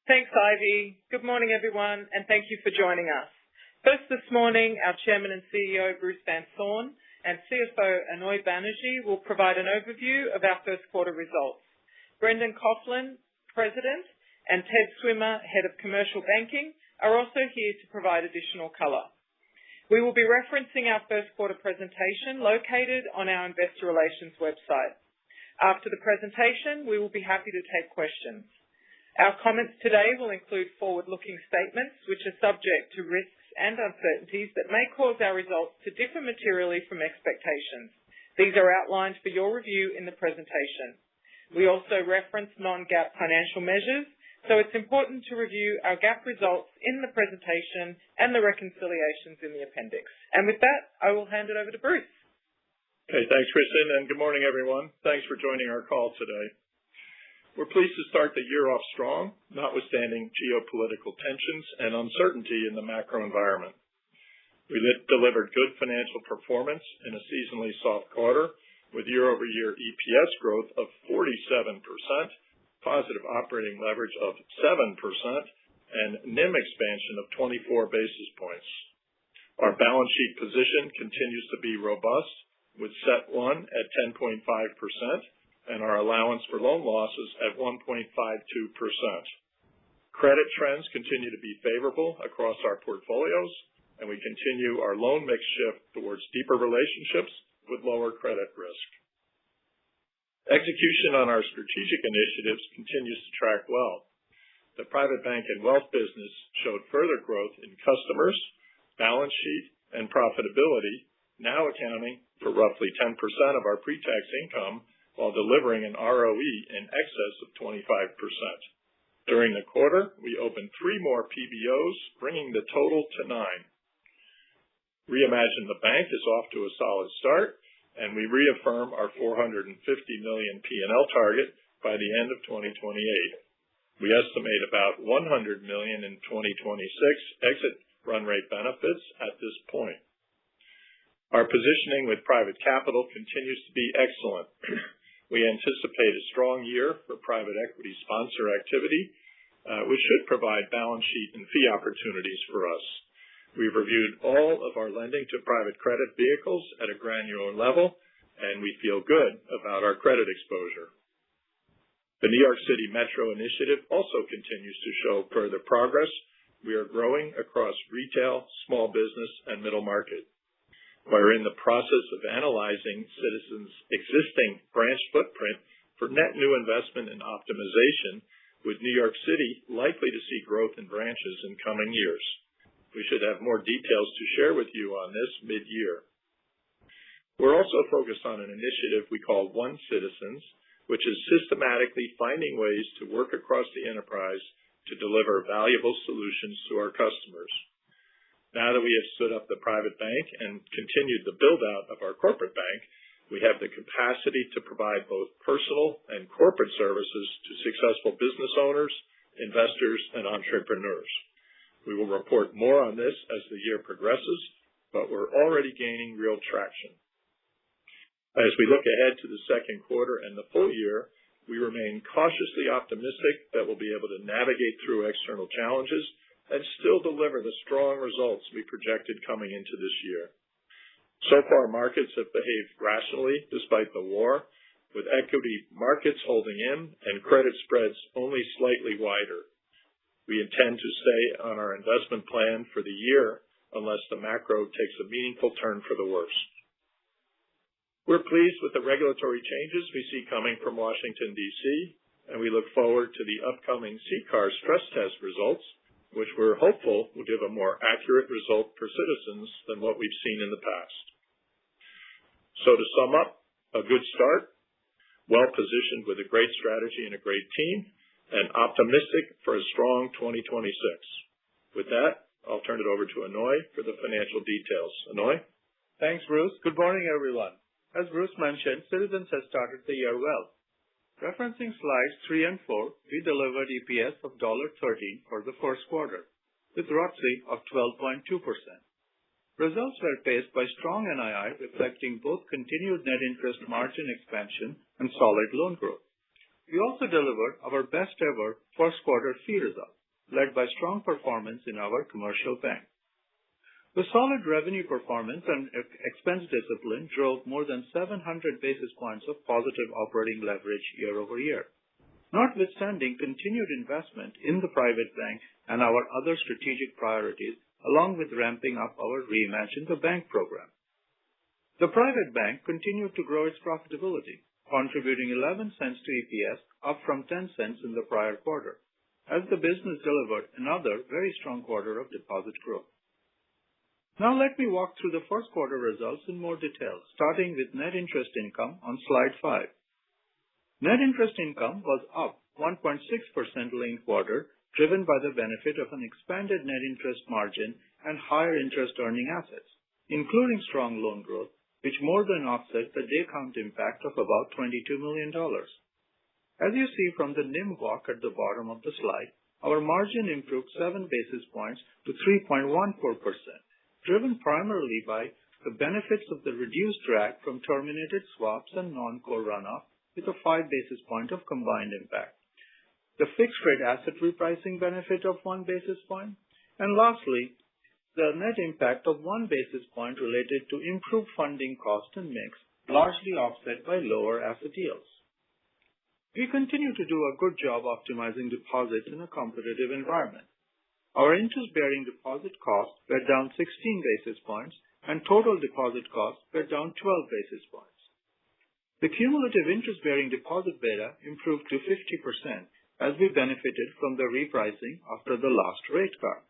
Thanks, Ivy. Good morning, everyone, and thank you for joining us. First this morning, our Chairman and CEO, Bruce Van Saun, and CFO, Aunoy Banerjee, will provide an overview of our first quarter results. Brendan Coughlin, President, and Ted Swimmer, Head of Commercial Banking, are also here to provide additional colour. We will be referencing our first quarter presentation located on our Investor Relations website. After the presentation, we will be happy to take questions. Our comments today will include forward-looking statements which are subject to risks and uncertainties that may cause our results to differ materially from expectations. These are outlined for your review in the presentation. We also reference non-GAAP financial measures, so it's important to review our GAAP results in the presentation and the reconciliations in the appendix. And with that, I will hand it over to Bruce. Okay, thanks, Kristen, and good morning, everyone. Thanks for joining our call today. We're pleased to start the year off strong, notwithstanding geopolitical tensions and uncertainty in the macro environment. We delivered good financial performance in a seasonally soft quarter with year-over-year EPS growth of 47%, positive operating leverage of 7%, and NIM expansion of 24 basis points. Our balance sheet position continues to be robust, with CET1 at 10.5% and our allowance for loan losses at 1.52%. Credit trends continue to be favorable across our portfolios, and we continue our loan mix shift towards deeper relationships with lower credit risk. Execution on our strategic initiatives continues to track well. The private bank and wealth business showed further growth in customers, balance sheet, and profitability, now accounting for roughly 10% of our pre-tax income while delivering an ROE in excess of 25%. During the quarter, we opened 3 more PBOs, bringing the total to 9. Reimagine the Bank is off to a solid start, and we reaffirm our $450 million P&L target by the end of 2028. We estimate about $100 million in 2026 exit run rate benefits at this point. Our positioning with private capital continues to be excellent. We anticipate a strong year for private equity sponsor activity, which should provide balance sheet and fee opportunities for us. We've reviewed all of our lending to private credit vehicles at a granular level, and we feel good about our credit exposure. The New York City Metro Initiative also continues to show further progress. We are growing across retail, small business, and middle market. We're in the process of analyzing Citizens' existing branch footprint for net new investment and optimization, with New York City likely to see growth in branches in coming years. We should have more details to share with you on this mid-year. We're also focused on an initiative we call One Citizens, which is systematically finding ways to work across the enterprise to deliver valuable solutions to our customers. Now that we have stood up the private bank and continued the build-out of our corporate bank, we have the capacity to provide both personal and corporate services to successful business owners, investors, and entrepreneurs. We will report more on this as the year progresses, but we're already gaining real traction. As we look ahead to the second quarter and the full year, we remain cautiously optimistic that we'll be able to navigate through external challenges and still deliver the strong results we projected coming into this year. So far, markets have behaved rationally despite the war, with equity markets holding in and credit spreads only slightly wider. We intend to stay on our investment plan for the year unless the macro takes a meaningful turn for the worse. We're pleased with the regulatory changes we see coming from Washington, D.C., and we look forward to the upcoming CCAR stress test results, which we're hopeful will give a more accurate result for citizens than what we've seen in the past. So to sum up, a good start, well-positioned with a great strategy and a great team, and optimistic for a strong 2026. With that, I'll turn it over to Aunoy for the financial details. Aunoy? Thanks, Bruce. Good morning, everyone. As Bruce mentioned, Citizens has started the year well. Referencing slides 3 and 4, we delivered EPS of $1.13 for the first quarter, with ROTCE of 12.2%. Results were paced by strong NII, reflecting both continued net interest margin expansion and solid loan growth. We also delivered our best ever first quarter fee result, led by strong performance in our commercial bank. The solid revenue performance and expense discipline drove more than 700 basis points of positive operating leverage year-over-year. Notwithstanding continued investment in the private bank and our other strategic priorities, along with ramping up our Reimagine the Bank program. The private bank continued to grow its profitability, contributing 11 cents to EPS, up from 10 cents in the prior quarter, as the business delivered another very strong quarter of deposit growth. Now let me walk through the first quarter results in more detail, starting with net interest income on slide 5. Net interest income was up 1.6% linked quarter, driven by the benefit of an expanded net interest margin and higher interest earning assets, including strong loan growth, which more than offset the day count impact of about $22 million. As you see from the NIM walk at the bottom of the slide, our margin improved 7 basis points to 3.14%, driven primarily by the benefits of the reduced drag from terminated swaps and non-core runoff, with a 5 basis point of combined impact, the fixed rate asset repricing benefit of 1 basis point, and lastly, the net impact of 1 basis point related to improved funding cost and mix, largely offset by lower asset yields. We continue to do a good job optimizing deposits in a competitive environment. Our interest-bearing deposit costs were down 16 basis points, and total deposit costs were down 12 basis points. The cumulative interest-bearing deposit beta improved to 50% as we benefited from the repricing after the last rate cut.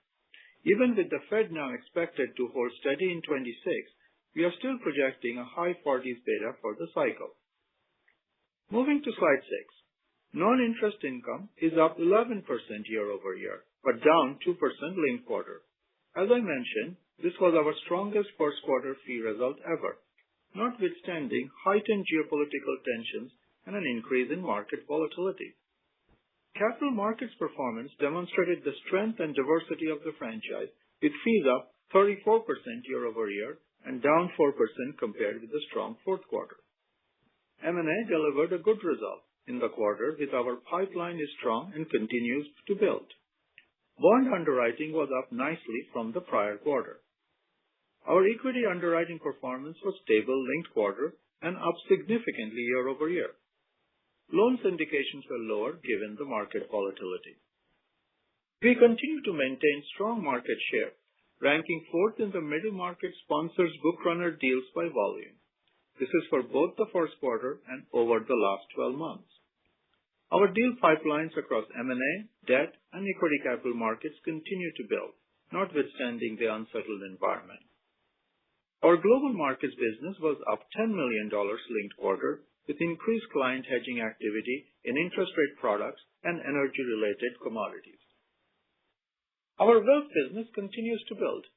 Even with the Fed now expected to hold steady in 26, we are still projecting a high 40s beta for the cycle. Moving to slide 6. Non-interest income is up 11% year-over-year, but down 2% linked quarter. As I mentioned, this was our strongest first quarter fee result ever, notwithstanding heightened geopolitical tensions and an increase in market volatility. Capital markets performance demonstrated the strength and diversity of the franchise, with fees up 34% year-over-year and down 4% compared with the strong fourth quarter. M&A delivered a good result in the quarter, with our pipeline is strong and continues to build. Bond underwriting was up nicely from the prior quarter. Our equity underwriting performance was stable linked quarter and up significantly year-over-year. Loan syndications were lower given the market volatility. We continue to maintain strong market share, ranking 4th in the middle market sponsors book runner deals by volume. This is for both the first quarter and over the last 12 months. Our deal pipelines across M&A, debt, and equity capital markets continue to build, notwithstanding the unsettled environment. Our global markets business was up $10 million linked quarter, with increased client hedging activity in interest rate products and energy-related commodities. Our wealth business continues to build,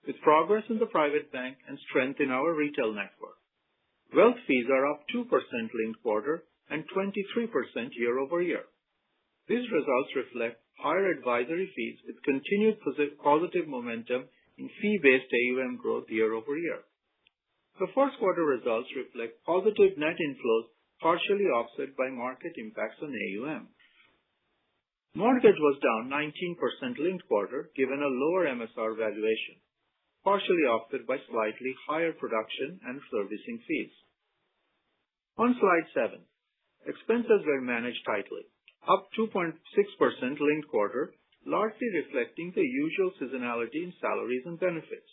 with progress in the private bank and strength in our retail network. Wealth fees are up 2% linked quarter and 23% year-over-year. These results reflect higher advisory fees with continued positive momentum in fee-based AUM growth year-over-year. The first quarter results reflect positive net inflows, partially offset by market impacts on AUM. Mortgage was down 19% linked quarter, given a lower MSR valuation, partially offset by slightly higher production and servicing fees. On slide 7, expenses were managed tightly, up 2.6% linked quarter, largely reflecting the usual seasonality in salaries and benefits,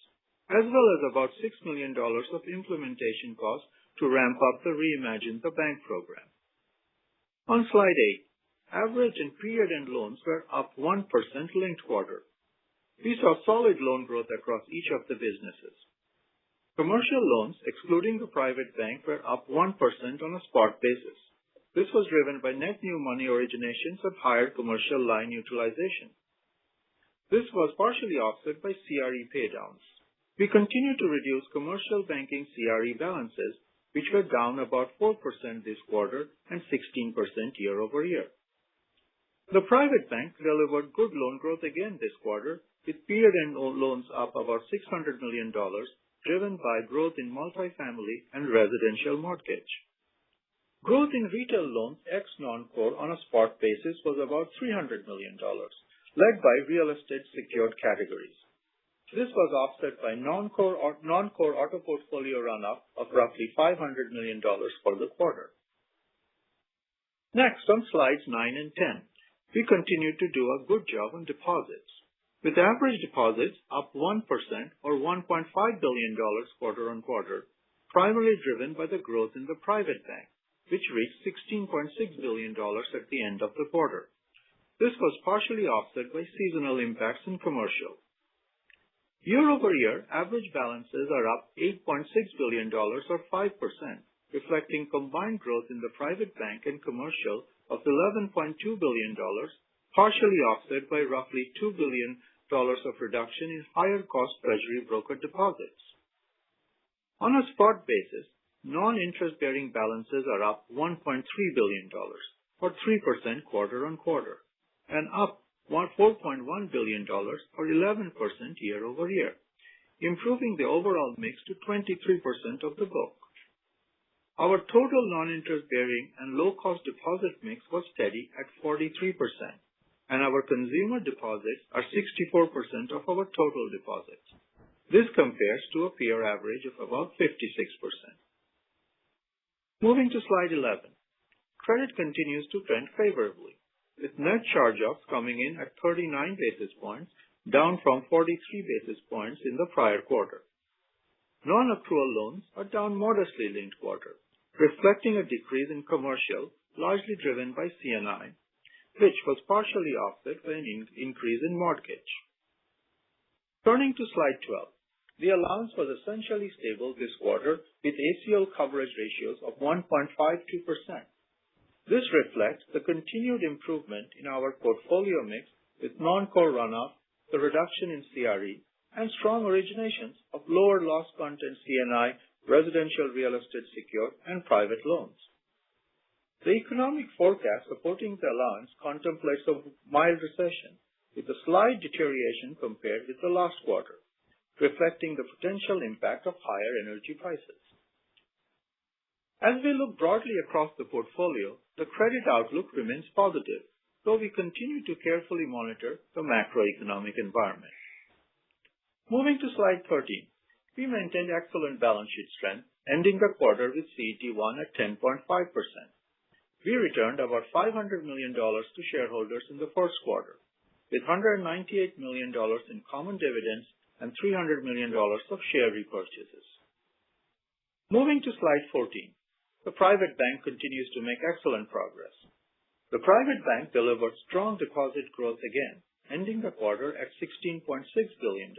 as well as about $6 million of implementation costs to ramp up the Reimagine the Bank program. On slide 8, average and period-end loans were up 1% linked quarter. We saw solid loan growth across each of the businesses. Commercial loans, excluding the private bank, were up 1% on a spot basis. This was driven by net new money originations and higher commercial line utilization. This was partially offset by CRE paydowns. We continue to reduce commercial banking CRE balances, which were down about 4% this quarter and 16% year-over-year. The private bank delivered good loan growth again this quarter, with period-end loans up about $600 million, driven by growth in multifamily and residential mortgage. Growth in retail loans ex non-core on a spot basis was about $300 million, led by real estate secured categories. This was offset by non-core auto portfolio runoff of roughly $500 million for the quarter. Next, on slides 9 and 10, we continue to do a good job on deposits, with average deposits up 1% or $1.5 billion quarter on quarter, primarily driven by the growth in the private bank, which reached $16.6 billion at the end of the quarter. This was partially offset by seasonal impacts in commercial. Year over year, average balances are up $8.6 billion or 5%, reflecting combined growth in the private bank and commercial of $11.2 billion, partially offset by roughly $2 billion of reduction in higher cost treasury broker deposits. On a spot basis, non-interest-bearing balances are up $1.3 billion, or 3% quarter on quarter, and up $4.1 billion, or 11% year over year, improving the overall mix to 23% of the book. Our total non-interest-bearing and low-cost deposit mix was steady at 43%, and our consumer deposits are 64% of our total deposits. This compares to a peer average of about 56%. Moving to slide 11, credit continues to trend favorably, with net charge-offs coming in at 39 basis points, down from 43 basis points in the prior quarter. Non-accrual loans are down modestly linked quarter, reflecting a decrease in commercial, largely driven by C&I, which was partially offset by an increase in mortgage. Turning to slide 12, the allowance was essentially stable this quarter with ACL coverage ratios of 1.52%. This reflects the continued improvement in our portfolio mix with non-core runoff, the reduction in CRE, and strong originations of lower loss content C&I, residential real estate secured, and private loans. The economic forecast supporting the allowance contemplates a mild recession with a slight deterioration compared with the last quarter, reflecting the potential impact of higher energy prices. As we look broadly across the portfolio, the credit outlook remains positive, though we continue to carefully monitor the macroeconomic environment. Moving to slide 13, we maintained excellent balance sheet strength, ending the quarter with CET1 at 10.5%. We returned about $500 million to shareholders in the first quarter, with $198 million in common dividends and $300 million of share repurchases. Moving to slide 14, the private bank continues to make excellent progress. The private bank delivered strong deposit growth again, ending the quarter at $16.6 billion.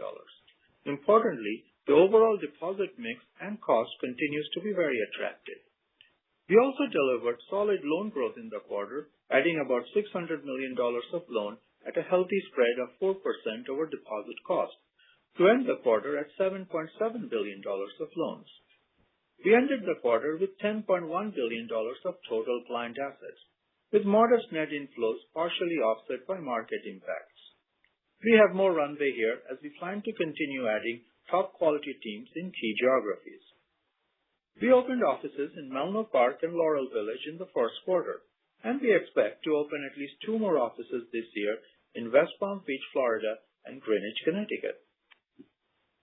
Importantly, the overall deposit mix and cost continues to be very attractive. We also delivered solid loan growth in the quarter, adding about $600 million of loan at a healthy spread of 4% over deposit cost, to end the quarter at $7.7 billion of loans. We ended the quarter with $10.1 billion of total client assets, with modest net inflows partially offset by market impacts. We have more runway here as we plan to continue adding top quality teams in key geographies. We opened offices in Menlo Park and Laurel Village in the first quarter, and we expect to open at least 2 more offices this year in West Palm Beach, Florida, and Greenwich, Connecticut.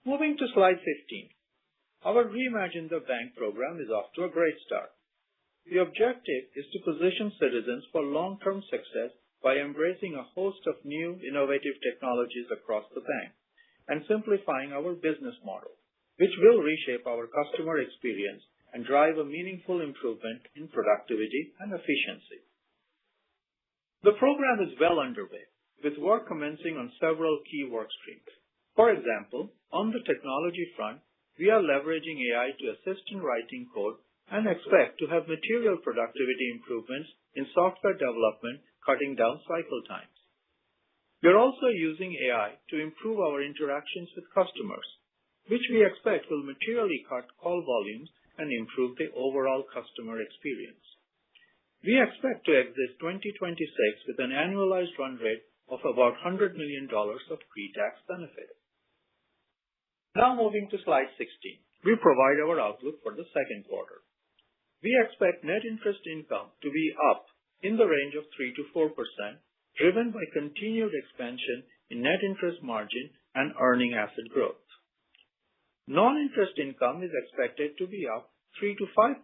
Moving to slide 15, our Reimagine the Bank program is off to a great start. The objective is to position Citizens for long-term success by embracing a host of new innovative technologies across the bank and simplifying our business model, which will reshape our customer experience and drive a meaningful improvement in productivity and efficiency. The program is well underway, with work commencing on several key work streams. For example, on the technology front, we are leveraging AI to assist in writing code and expect to have material productivity improvements in software development, cutting down cycle times. We are also using AI to improve our interactions with customers, which we expect will materially cut call volumes and improve the overall customer experience. We expect to exit 2026 with an annualized run rate of about $100 million of pre-tax benefit. Now moving to slide 16, we provide our outlook for the second quarter. We expect net interest income to be up in the range of 3 to 4%, driven by continued expansion in net interest margin and earning asset growth. Non-interest income is expected to be up 3 to 5%,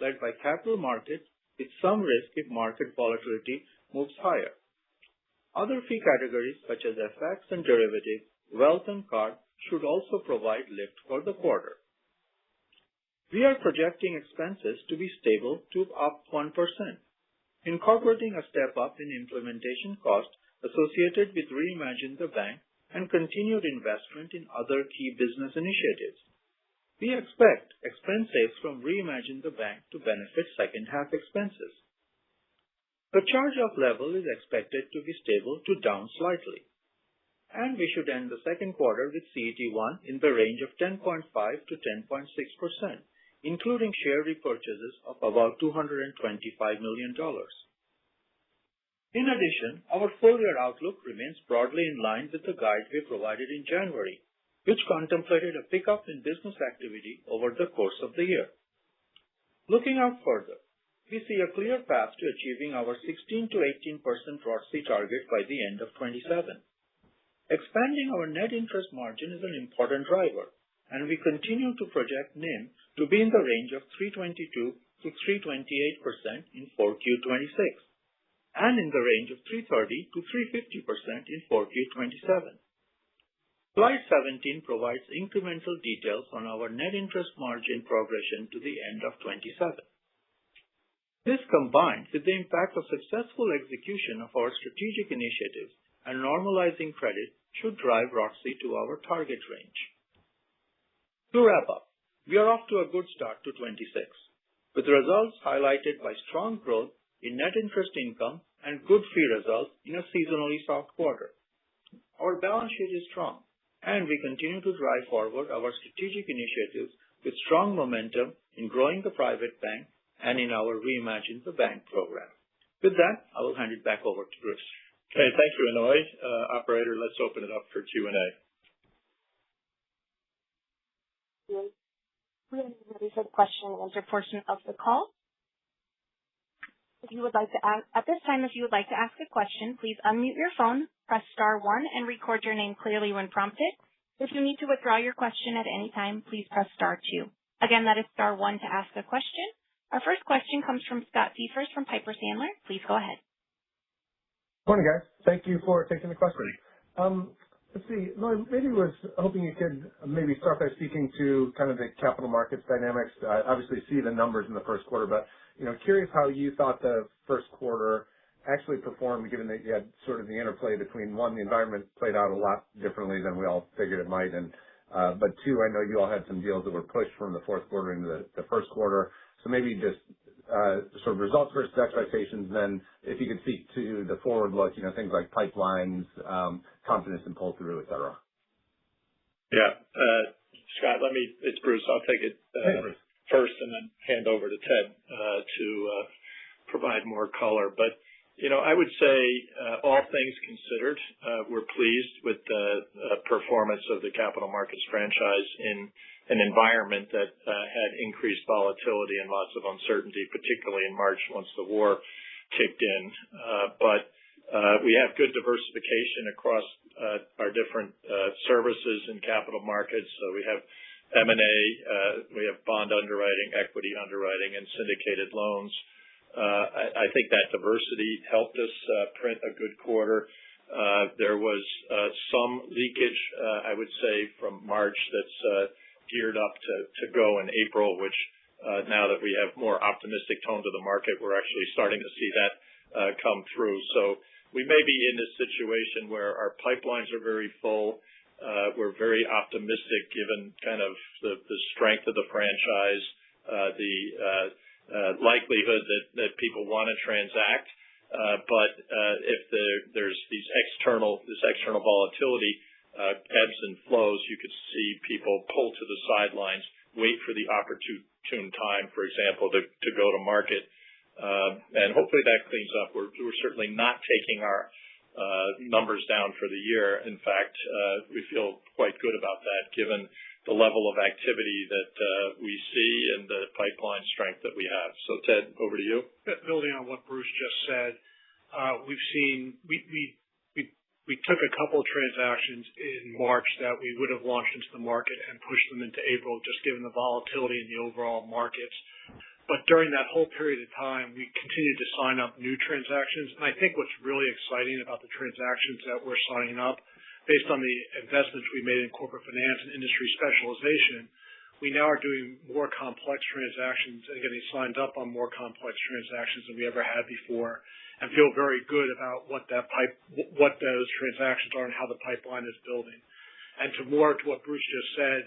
led by capital markets with some risk if market volatility moves higher. Other fee categories such as FX and derivatives, wealth and card should also provide lift for the quarter. We are projecting expenses to be stable to up 1%, incorporating a step up in implementation costs associated with Reimagine the Bank and continued investment in other key business initiatives. We expect expense saves from Reimagine the Bank to benefit second half expenses. The charge-off level is expected to be stable to down slightly, and we should end the second quarter with CET1 in the range of 10.5 to 10.6%, including share repurchases of about $225 million. In addition, our full-year outlook remains broadly in line with the guide we provided in January, which contemplated a pickup in business activity over the course of the year. Looking out further, we see a clear path to achieving our 16 to 18% ROTCE target by the end of 27. Expanding our net interest margin is an important driver, and we continue to project NIM to be in the range of 322 to 328% in 4Q26, and in the range of 330 to 350% in 4Q27. Slide 17 provides incremental details on our net interest margin progression to the end of 27. This, combined with the impact of successful execution of our strategic initiatives and normalizing credit, should drive ROTCE to our target range. To wrap up, we are off to a good start to 26, with results highlighted by strong growth in net interest income and good fee results in a seasonally soft quarter. Our balance sheet is strong, and we continue to drive forward our strategic initiatives with strong momentum in growing the private bank and in our Reimagine the Bank program. With that, I will hand it back over to Bruce. Okay, thank you, Aunoy. Operator, let's open it up for Q&A. We are ready for the question and answer portion of the call. If you would like to ask, at this time, if you would like to ask a question, please unmute your phone, press star 1, and record your name clearly when prompted. If you need to withdraw your question at any time, please press star 2. Again, that is star 1 to ask a question. Our first question comes from Scott Siefers from Piper Sandler. Please go ahead. Morning, guys. Thank you for taking the question. Let's see. Maybe was hoping you could maybe start by speaking to kind of the capital markets dynamics. I obviously see the numbers in the first quarter, but curious how you thought the first quarter actually performed, given that you had sort of the interplay between, one, the environment played out a lot differently than we all figured it might, and but two, I know you all had some deals that were pushed from the fourth quarter into the first quarter. So maybe just sort of results versus expectations, and then if you could speak to the forward look, things like pipelines, confidence and pull-through, et cetera. Yeah. Scott, it's Bruce. I'll take it first and then hand over to Ted to provide more color. But, I would say all things considered, we're pleased with the performance of the capital markets franchise in an environment that had increased volatility and lots of uncertainty, particularly in March once the war kicked in. But we have good diversification across our different services in capital markets. So we have M&A, we have bond underwriting, equity underwriting, and syndicated loans. I think that diversity helped us print a good quarter. There was some leakage, I would say, from March that's geared up to go in April, which now that we have more optimistic tone to the market, we're actually starting to see that come through. So we may be in this situation where our pipelines are very full. We're very optimistic given kind of the strength of the franchise, the likelihood that people want to transact. But if there's this external volatility, ebbs and flows, you could see people pull to the sidelines, wait for the opportune time, for example, to go to market. And hopefully that cleans up. We're certainly not taking our numbers down for the year. In fact, we feel quite good about that given the level of activity that we see and the pipeline strength that we have. So, Ted, over to you. Building on what Bruce just said, we've seen we took a couple of transactions in March that we would have launched into the market and pushed them into April, just given the volatility in the overall markets. But during that whole period of time, we continued to sign up new transactions. And I think what's really exciting about the transactions that we're signing up, based on the investments we made in corporate finance and industry specialization, we now are doing more complex transactions and getting signed up on more complex transactions than we ever had before, and feel very good about what those transactions are and how the pipeline is building. And to what Bruce just said,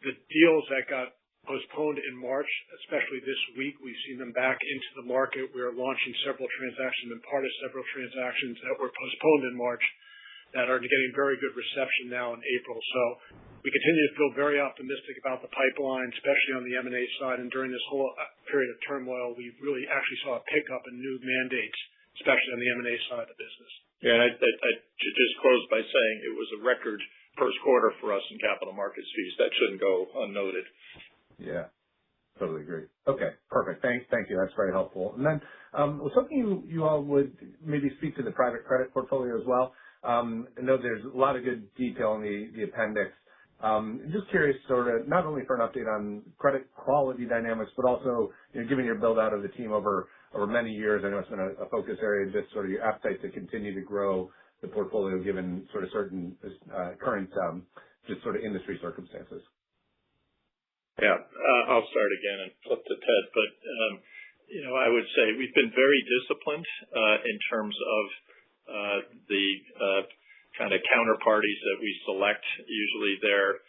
the deals that got postponed in March, especially this week, we've seen them back into the market. We are launching several transactions and part of several transactions that were postponed in March that are getting very good reception now in April. So we continue to feel very optimistic about the pipeline, especially on the M&A side. And during this whole period of turmoil, we really actually saw a pickup in new mandates, especially on the M&A side of the business. Yeah, and I should just close by saying it was a record first quarter for us in capital markets fees. That shouldn't go unnoted. Yeah, totally agree. Okay, perfect. Thank you. That's very helpful. And then I was hoping you all would maybe speak to the private credit portfolio as well. I know there's a lot of good detail in the appendix. Just curious, sort of, not only for an update on credit quality dynamics, but also, given your build out of the team over many years, I know it's been a focus area, just sort of your appetite to continue to grow the portfolio given sort of certain current just sort of industry circumstances. Yeah, I'll start again and flip to Ted. But, I would say we've been very disciplined in terms of the kind of counterparties that we select. Usually they're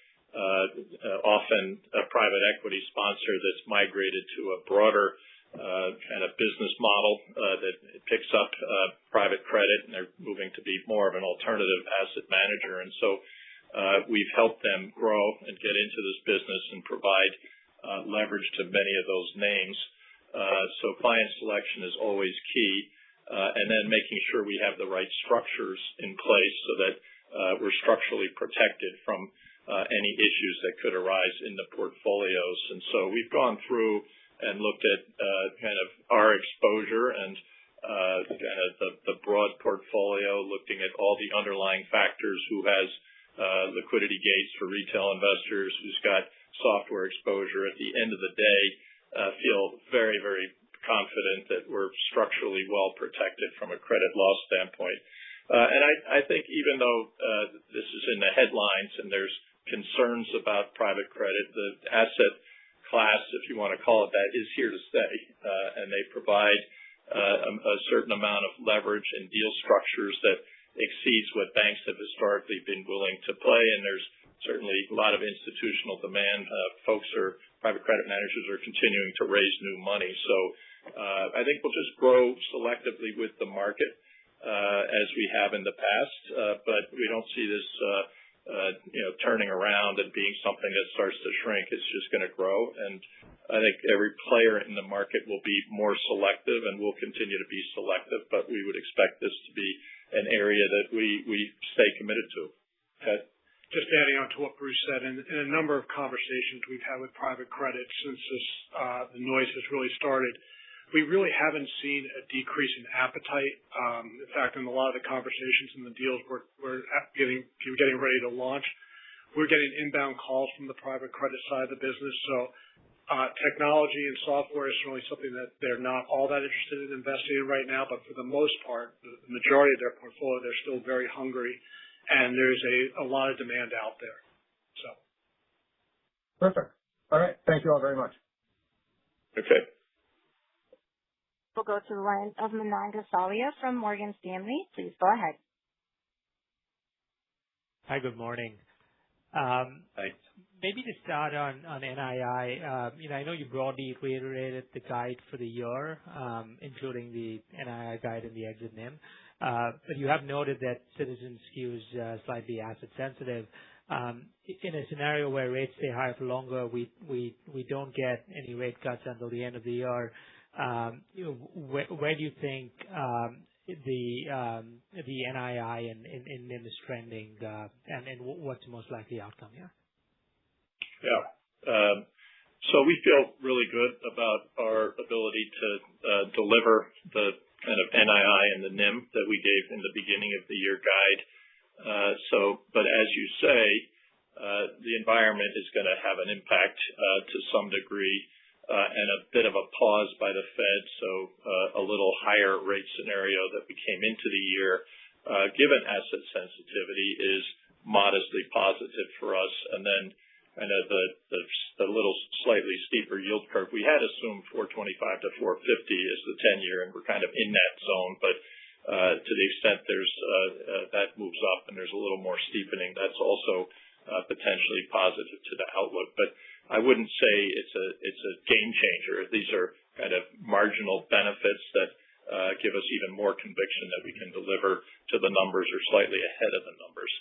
often a private equity sponsor that's migrated to a broader kind of business model that picks up private credit, and they're moving to be more of an alternative asset manager. And so we've helped them grow and get into this business and provide leverage to many of those names. So client selection is always key, and then making sure we have the right structures in place so that we're structurally protected from any issues that could arise in the portfolios. And so we've gone through and looked at kind of our exposure and kind of the broad portfolio, looking at all the underlying factors, who has liquidity gates for retail investors, who's got software exposure. At the end of the day, feel very, very confident that we're structurally well protected from a credit loss standpoint. And I think even though this is in the headlines and there's concerns about private credit, the asset class, if you want to call it that, is here to stay. And they provide a certain amount of leverage and deal structures that exceeds what banks have historically been willing to play. And there's certainly a lot of institutional demand. Private credit managers are continuing to raise new money. So I think we'll just grow selectively with the market as we have in the past. But we don't see this turning around and being something that starts to shrink. It's just going to grow. And I think every player in the market will be more selective, and we'll continue to be selective. But we would expect this to be an area that we stay committed to. Ted? Just adding on to what Bruce said, in a number of conversations we've had with private credit since the noise has really started, we really haven't seen a decrease in appetite. In fact, in a lot of the conversations and the deals we're getting ready to launch, we're getting inbound calls from the private credit side of the business. So technology and software is really something that they're not all that interested in investing in right now. But for the most part, the majority of their portfolio, they're still very hungry, and there's a lot of demand out there. So. Perfect. All right. Thank you all very much. Okay. We'll go to the line of Manan Gosalia from Morgan Stanley. Please go ahead. Hi, good morning. Thanks. Maybe to start on NII, I know you broadly reiterated the guide for the year, including the NII guide and the exit NIM. But you have noted that Citizens skews slightly asset sensitive. In a scenario where rates stay higher for longer, we don't get any rate cuts until the end of the year. Where do you think the NII and NIM is trending, and what's the most likely outcome here? Yeah. So we feel really good about our ability to deliver the kind of NII and the NIM that we gave in the beginning of the year guide. But as you say, the environment is going to have an impact to some degree, and a bit of a pause by the Fed. So a little higher rate scenario that we came into the year, given asset sensitivity, is modestly positive for us. And then kind of the little slightly steeper yield curve. We had assumed 425 to 450 as the 10-year, and we're kind of in that zone. But to the extent there's that moves up and there's a little more steepening, that's also potentially positive to the outlook. But I wouldn't say it's a game changer. These are kind of marginal benefits that give us even more conviction that we can deliver to the numbers or slightly ahead of the numbers.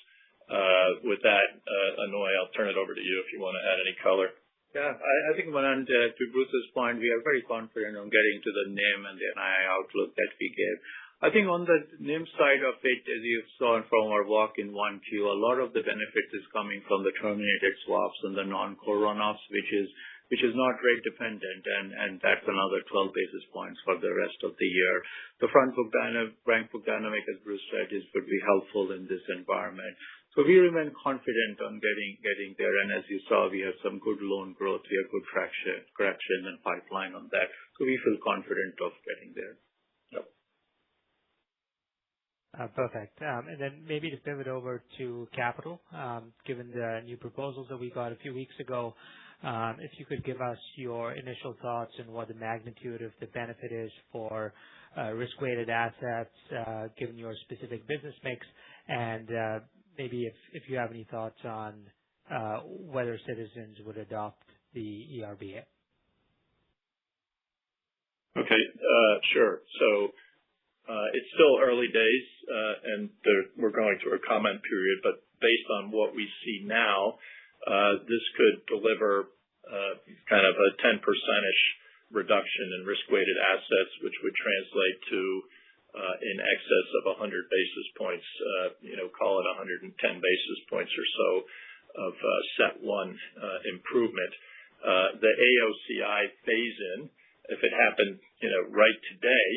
With that, Aunoy, I'll turn it over to you if you want to add any color. Yeah, I think, Manan, to Bruce's point, we are very confident on getting to the NIM and the NII outlook that we gave. I think on the NIM side of it, as you saw from our walk in 1Q, a lot of the benefits is coming from the terminated swaps and the non-core runoffs, which is not rate dependent, and that's another 12 basis points for the rest of the year. The back book dynamic, as Bruce said, would be helpful in this environment. So we remain confident on getting there. And as you saw, we have some good loan growth. We have good traction and pipeline on that. So we feel confident of getting there. Yep. Perfect. And then maybe to pivot over to capital, given the new proposals that we got a few weeks ago, if you could give us your initial thoughts on what the magnitude of the benefit is for risk-weighted assets, given your specific business mix, and maybe if you have any thoughts on whether Citizens would adopt the ERBA. Okay, sure. So it's still early days, and we're going through a comment period, but based on what we see now, this could deliver kind of a 10% reduction in risk-weighted assets, which would translate to in excess of 100 basis points, call it 110 basis points or so of CET1 improvement. The AOCI phase-in, if it happened, right today,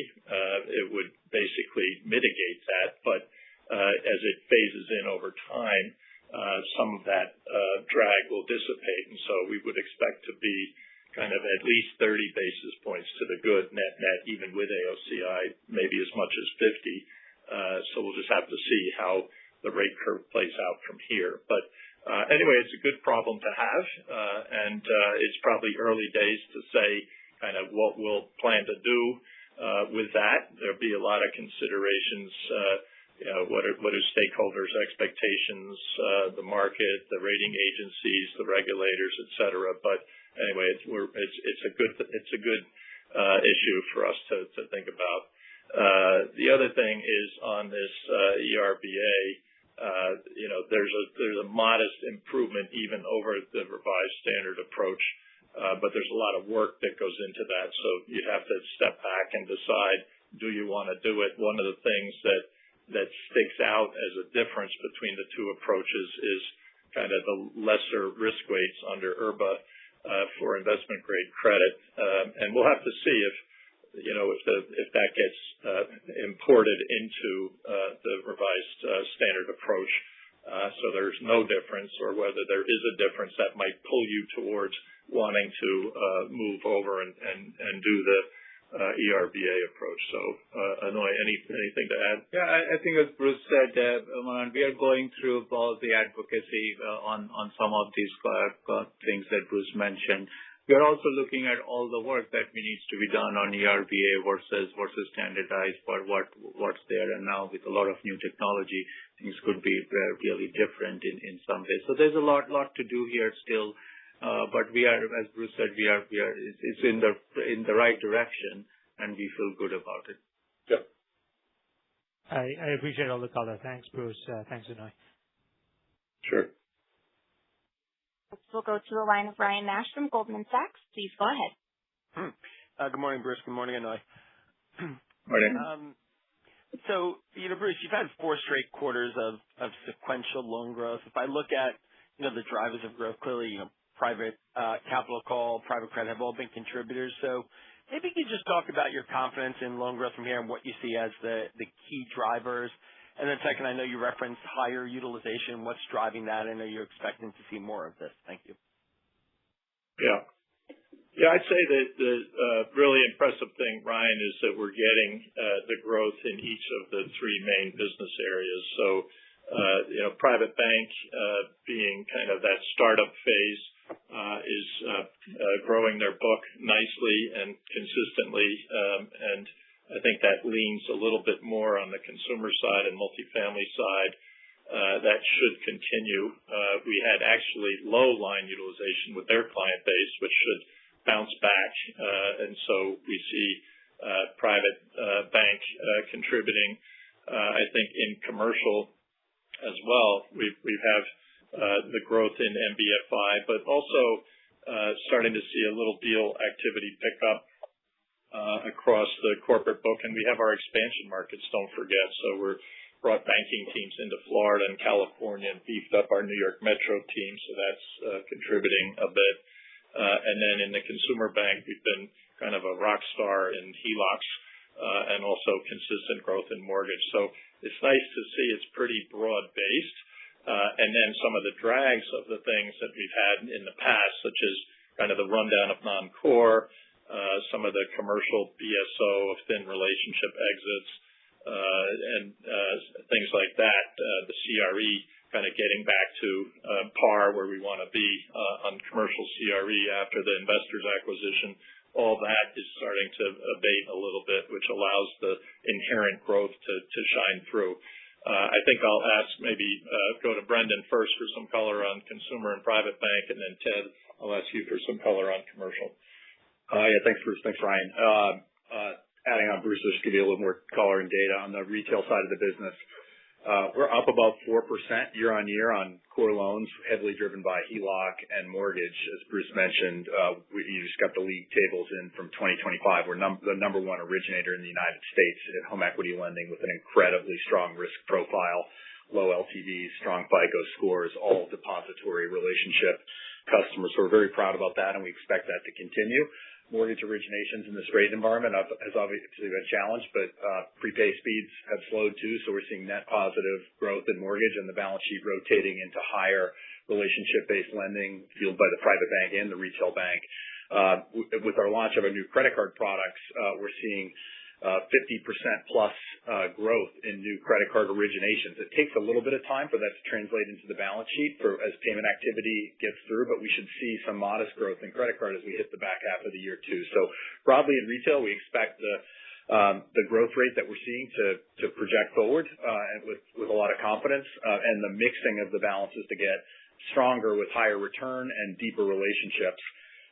it would basically mitigate that. But as it phases in over time, some of that drag will dissipate, and so we would expect to be kind of at least 30 basis points to the good net, even with AOCI, maybe as much as 50. So we'll just have to see how the rate curve plays out from here. But anyway, it's a good problem to have, and it's probably early days to say kind of what we'll plan to do with that. There'll be a lot of considerations. What are stakeholders' expectations, the market, the rating agencies, the regulators, et cetera. But anyway, it's a good issue for us to think about. The other thing is on this ERBA, there's a modest improvement even over the revised standard approach, but there's a lot of work that goes into that. So you have to step back and decide, do you want to do it? One of the things that sticks out as a difference between the two approaches is kind of the lesser risk weights under IRBA for investment grade credit, and we'll have to see if that gets imported into the revised standard approach. So there's no difference, or whether there is a difference that might pull you towards wanting to move over and do the ERBA approach. So, Aunoy, anything to add? Yeah, I think as Bruce said, we are going through all the advocacy on some of these things that Bruce mentioned. We are also looking at all the work that needs to be done on ERBA versus standardized for what's there. And now with a lot of new technology, things could be really different in some ways. So there's a lot to do here still. But we are, as Bruce said, it's in the right direction, and we feel good about it. Yep. I appreciate all the color. Thanks, Bruce. Thanks, Aunoy. Sure. We'll go to the line of Ryan Nash from Goldman Sachs. Please go ahead. Good morning, Bruce. Good morning, Aunoy. Morning. So, Bruce, you've had 4 straight quarters of sequential loan growth. If I look at, the drivers of growth, clearly, private capital call, private credit have all been contributors. So maybe you could just talk about your confidence in loan growth from here and what you see as the key drivers. And then second, I know you referenced higher utilization. What's driving that? And are you expecting to see more of this? Thank you. Yeah. Yeah, I'd say that the really impressive thing, Ryan, is that we're getting the growth in each of the 3 main business areas. So, private bank being kind of that startup phase is growing their book nicely and consistently, and I think that leans a little bit more on the consumer side and multifamily side. That should continue. We had actually low line utilization with their client base, which should bounce back, and so we see private bank contributing. I think in commercial as well, we have the growth in MBFI, but also starting to see a little deal activity pick up across the corporate book, and we have our expansion markets, don't forget. So we're brought banking teams into Florida and California and beefed up our New York Metro team, so that's contributing a bit. And then in the consumer bank, we've been kind of a rock star in HELOCs and also consistent growth in mortgage. So it's nice to see it's pretty broad-based. And then some of the drags of the things that we've had in the past, such as kind of the rundown of non-core, some of the commercial BSO of thin relationship exits, and things like that, the CRE kind of getting back to par where we want to be on commercial CRE after the Investors acquisition. All that is starting to abate a little bit, which allows the inherent growth to shine through. I think I'll ask maybe go to Brendan first for some color on consumer and private bank, and then Ted, I'll ask you for some color on commercial. Yeah, thanks, Bruce. Thanks, Ryan. Adding on Bruce, just give you a little more color and data on the retail side of the business. We're up about 4% year on year on core loans, heavily driven by HELOC and mortgage. As Bruce mentioned, you just got the league tables in from 2025. We're the number 1 originator in the United States in home equity lending with an incredibly strong risk profile, low LTVs, strong FICO scores, all depository relationship customers. So we're very proud about that, and we expect that to continue. Mortgage originations in this rate environment has obviously been challenged, but prepay speeds have slowed too, so we're seeing net positive growth in mortgage and the balance sheet rotating into higher relationship-based lending fueled by the private bank and the retail bank. With our launch of our new credit card products, we're seeing 50% plus growth in new credit card originations. It takes a little bit of time for that to translate into the balance sheet as payment activity gets through, but we should see some modest growth in credit card as we hit the back half of the year too. So broadly in retail, we expect the growth rate that we're seeing to project forward and with a lot of confidence, and the mixing of the balances to get stronger with higher return and deeper relationships.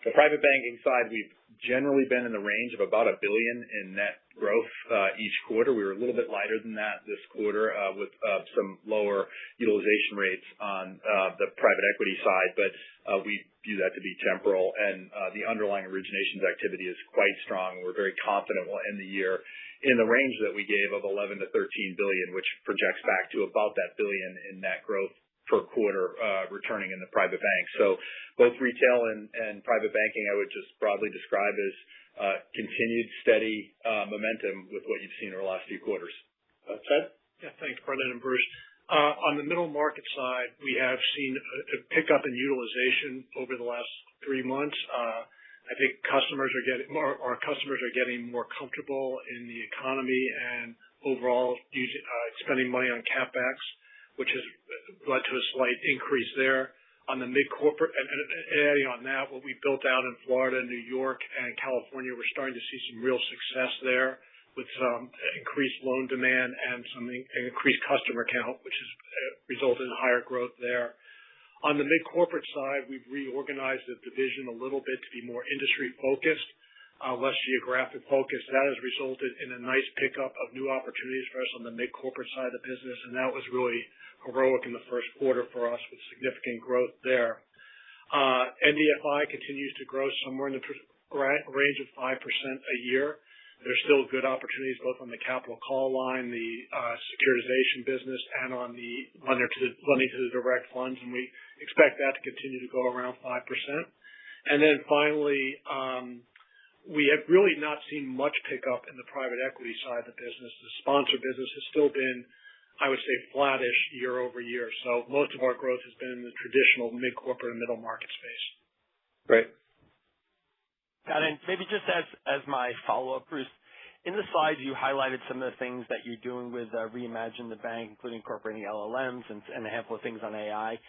The private banking side, we've generally been in the range of about $1 billion in net growth each quarter. We were a little bit lighter than that this quarter with some lower utilization rates on the private equity side, but we view that to be temporal, and the underlying originations activity is quite strong. We're very confident we'll end the year in the range that we gave of 11 to 13 billion, which projects back to about that billion in net growth per quarter returning in the private bank. So both retail and private banking I would just broadly describe as continued steady momentum with what you've seen over the last few quarters. Ted? Yeah, thanks, Brendan and Bruce. On the middle market side, we have seen a pickup in utilization over the last 3 months. I think our customers are getting more comfortable in the economy and overall spending money on CapEx, which has led to a slight increase there. On the mid-corporate, and adding on that, what we built out in Florida, New York, and California, we're starting to see some real success there with some increased loan demand and some increased customer count, which has resulted in higher growth there. On the mid-corporate side, we've reorganized the division a little bit to be more industry-focused, less geographic focused. That has resulted in a nice pickup of new opportunities for us on the mid-corporate side of the business, and that was really heroic in the first quarter for us with significant growth there. NDFI continues to grow somewhere in the range of 5% a year. There's still good opportunities both on the capital call line, the securitization business, and on the lending to the direct funds, and we expect that to continue to go around 5%. And then finally, we have really not seen much pickup in the private equity side of the business. The sponsor business has still been, I would say, flattish year over year. So most of our growth has been in the traditional mid-corporate and middle market space. Great. Got it. Maybe just as my follow-up, Bruce, in the slides you highlighted some of the things that you're doing with Reimagine the Bank, including incorporating LLMs and a handful of things on AI.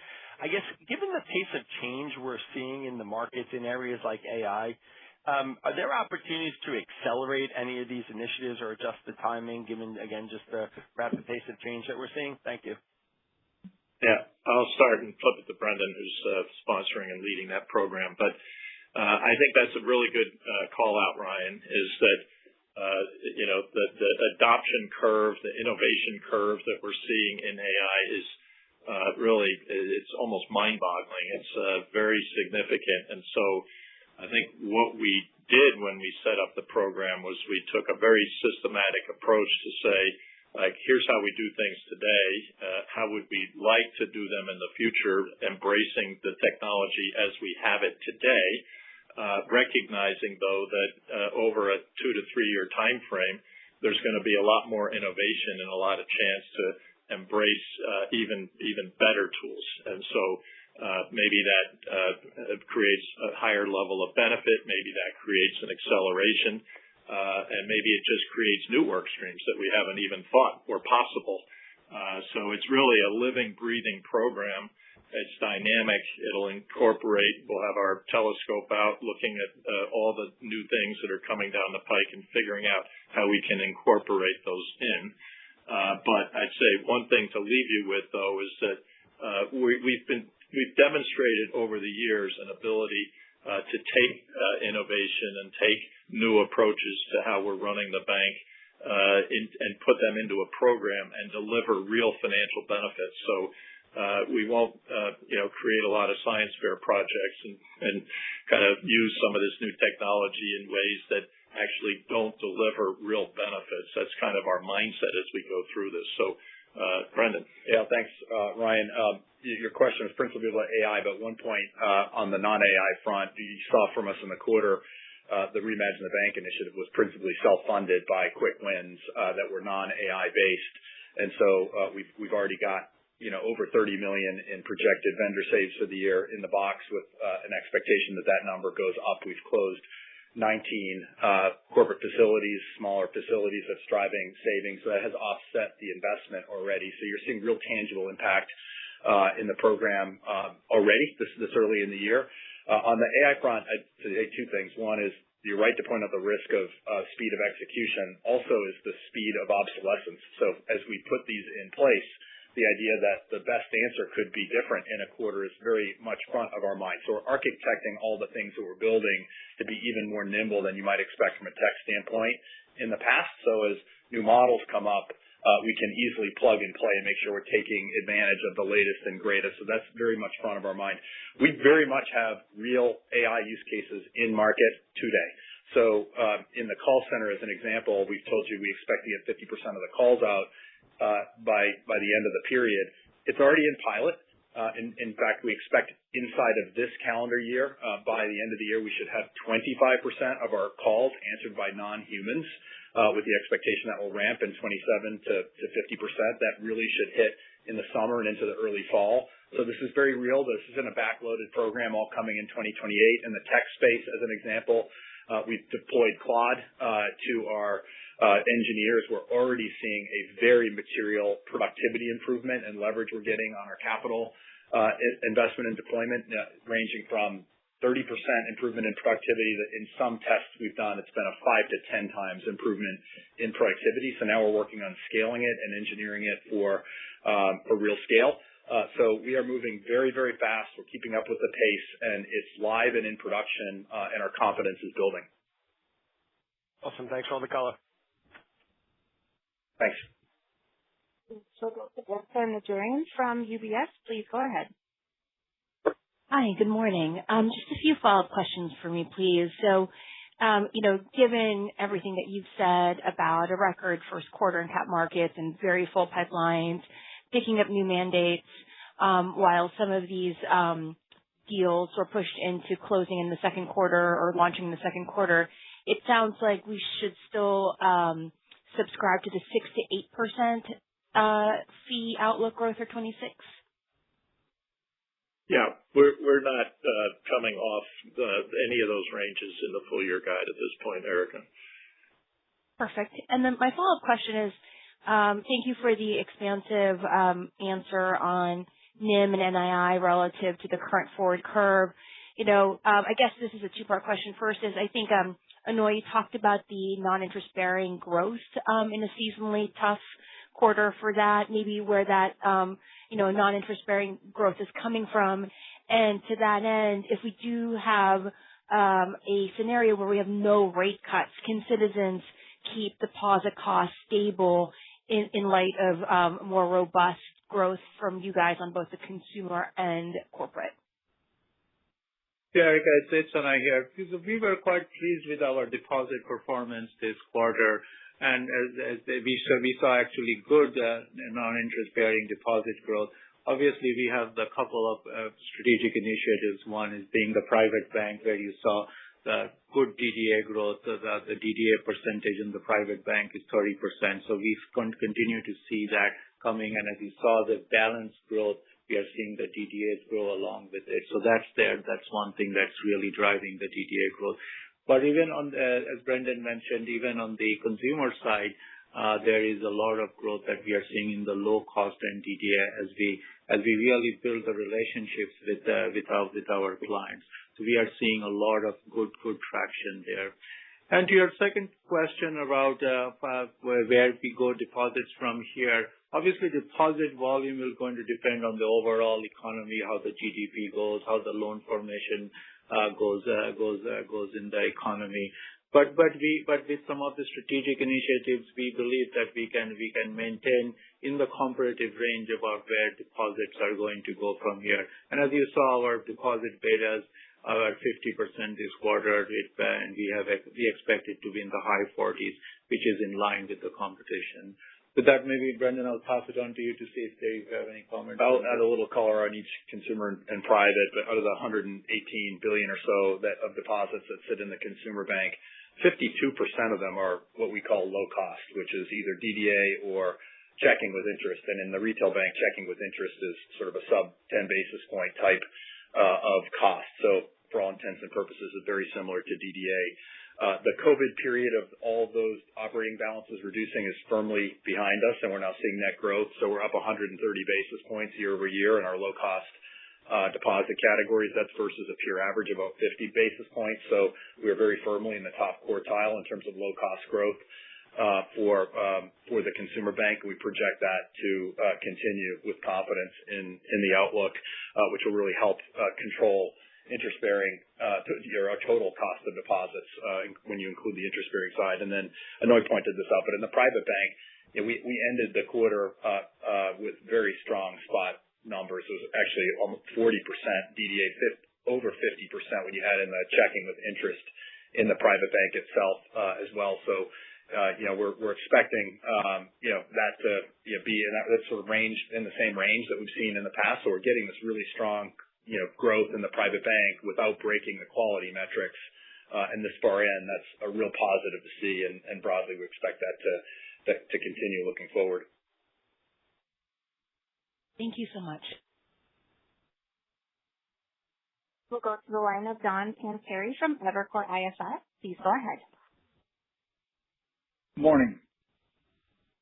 I guess given the pace of change we're seeing in the markets in areas like AI, are there opportunities to accelerate any of these initiatives or adjust the timing given, again, just the rapid pace of change that we're seeing? Thank you. Yeah, I'll start and flip it to Brendan, who's sponsoring and leading that program. But I think that's a really good call out, Ryan, is that, the adoption curve, the innovation curve that we're seeing in AI is really, it's almost mind-boggling. It's very significant. And so I think what we did when we set up the program was we took a very systematic approach to say, like, here's how we do things today. How would we like to do them in the future, embracing the technology as we have it today, recognizing, though, that over a 2 to 3 year time frame, there's going to be a lot more innovation and a lot of chance to embrace even better tools. And so maybe that creates a higher level of benefit. Maybe that creates an acceleration. And maybe it just creates new work streams that we haven't even thought were possible. So it's really a living, breathing program. It's dynamic. It'll incorporate, we'll have our telescope out looking at all the new things that are coming down the pike and figuring out how we can incorporate those in. But I'd say one thing to leave you with, though, is that we've demonstrated over the years an ability to take innovation and take new approaches to how we're running the bank and put them into a program and deliver real financial benefits. So we won't, create a lot of science fair projects and kind of use some of this new technology in ways that actually don't deliver real benefits. That's kind of our mindset as we go through this. So, Brendan. Yeah, thanks, Ryan. Your question was principally about AI, but one point on the non-AI front, you saw from us in the quarter, the Reimagine the Bank initiative was principally self-funded by quick wins that were non-AI based. And so we've already got over $30 million in projected vendor saves for the year in the box with an expectation that number goes up. We've closed 19 corporate facilities, smaller facilities that's driving savings. So that has offset the investment already. So you're seeing real tangible impact in the program already this early in the year. On the AI front, I'd say two things. One is you're right to point out the risk of speed of execution. Also is the speed of obsolescence. So as we put these in place, the idea that the best answer could be different in a quarter is very much front of our mind. So we're architecting all the things that we're building to be even more nimble than you might expect from a tech standpoint in the past. So as new models come up, we can easily plug and play and make sure we're taking advantage of the latest and greatest. So that's very much front of our mind. We very much have real AI use cases in market today. So in the call center, as an example, we've told you we expect to get 50% of the calls out by the end of the period. It's already in pilot. In fact, we expect inside of this calendar year, by the end of the year, we should have 25% of our calls answered by non-humans, with the expectation that will ramp in 27 to 50%. That really should hit in the summer and into the early fall. So this is very real. This isn't a backloaded program all coming in 2028. In the tech space, as an example, we've deployed Claude to our engineers. We're already seeing a very material productivity improvement and leverage we're getting on our capital investment and deployment, ranging from 30% improvement in productivity. That in some tests we've done, it's been a 5 to 10 times improvement in productivity. So now we're working on scaling it and engineering it for real scale. So we are moving very, very fast. We're keeping up with the pace, and it's live and in production, and our confidence is building. Awesome. Thanks for all the color. Thanks. So go to Erika Najarian from UBS. Please go ahead. Hi, good morning. Just a few follow-up questions for me, please. So given everything that you've said about a record first quarter in cap markets and very full pipelines, picking up new mandates, while some of these deals were pushed into closing in the second quarter or launching in the second quarter, it sounds like we should still subscribe to the 6 to 8% fee outlook growth for 26. Yeah, we're not coming off any of those ranges in the full year guide at this point, Erica. Perfect. And then my follow-up question is, thank you for the expansive answer on NIM and NII relative to the current forward curve. I guess this is a two-part question. First is, I think Aunoy talked about the non-interest-bearing growth in a seasonally tough quarter for that, maybe where that non-interest-bearing growth is coming from. And to that end, if we do have a scenario where we have no rate cuts, can Citizens keep deposit costs stable in light of more robust growth from you guys on both the consumer and corporate? Yeah, Erica, it's Aunoy here. We were quite pleased with our deposit performance this quarter, and as we saw actually good non-interest-bearing deposit growth. Obviously, we have a couple of strategic initiatives. One is being the private bank, where you saw the good DDA growth. The DDA percentage in the private bank is 30%. So we continue to see that coming. And as you saw the balance growth, we are seeing the DDAs grow along with it. So that's there. That's one thing that's really driving the DDA growth. But even as Brendan mentioned, even on the consumer side, there is a lot of growth that we are seeing in the low cost and DDA as we really build the relationships with our clients. So we are seeing a lot of good traction there. And to your second question about where we go deposits from here, obviously deposit volume is going to depend on the overall economy, how the GDP goes, how the loan formation goes in the economy. But with some of the strategic initiatives, we believe that we can maintain in the comparative range about where deposits are going to go from here. And as you saw, our deposit betas are at 50% this quarter, and we expect it to be in the high 40s, which is in line with the competition. With that, maybe, Brendan, I'll pass it on to you to see if you have any comments. I'll add a little color on each consumer and private, but out of the $118 billion or so of deposits that sit in the consumer bank, 52% of them are what we call low cost, which is either DDA or checking with interest. And in the retail bank, checking with interest is sort of a sub 10 basis point type of cost. So for all intents and purposes, it's very similar to DDA. The COVID period of all of those operating balances reducing is firmly behind us, and we're now seeing net growth. So we're up 130 basis points year over year in our low cost deposit categories. That's versus a peer average of about 50 basis points. So we're very firmly in the top quartile in terms of low cost growth for the consumer bank. We project that to continue with confidence in the outlook, which will really help control interest-bearing our total cost of deposits when you include the interest-bearing side. And then Aunoy pointed this out, but in the private bank, we ended the quarter with very strong spot numbers. It was actually almost 40% DDA, over 50% when you add in the checking with interest in the private bank itself as well. So we're expecting that to be in that sort of range, in the same range that we've seen in the past. So we're getting this really strong growth in the private bank without breaking the quality metrics. And this far in, that's a real positive to see. And broadly, we expect that to continue looking forward. Thank you so much. We'll go to the line of Don Pancari from Evercore ISI. Please go ahead. Morning.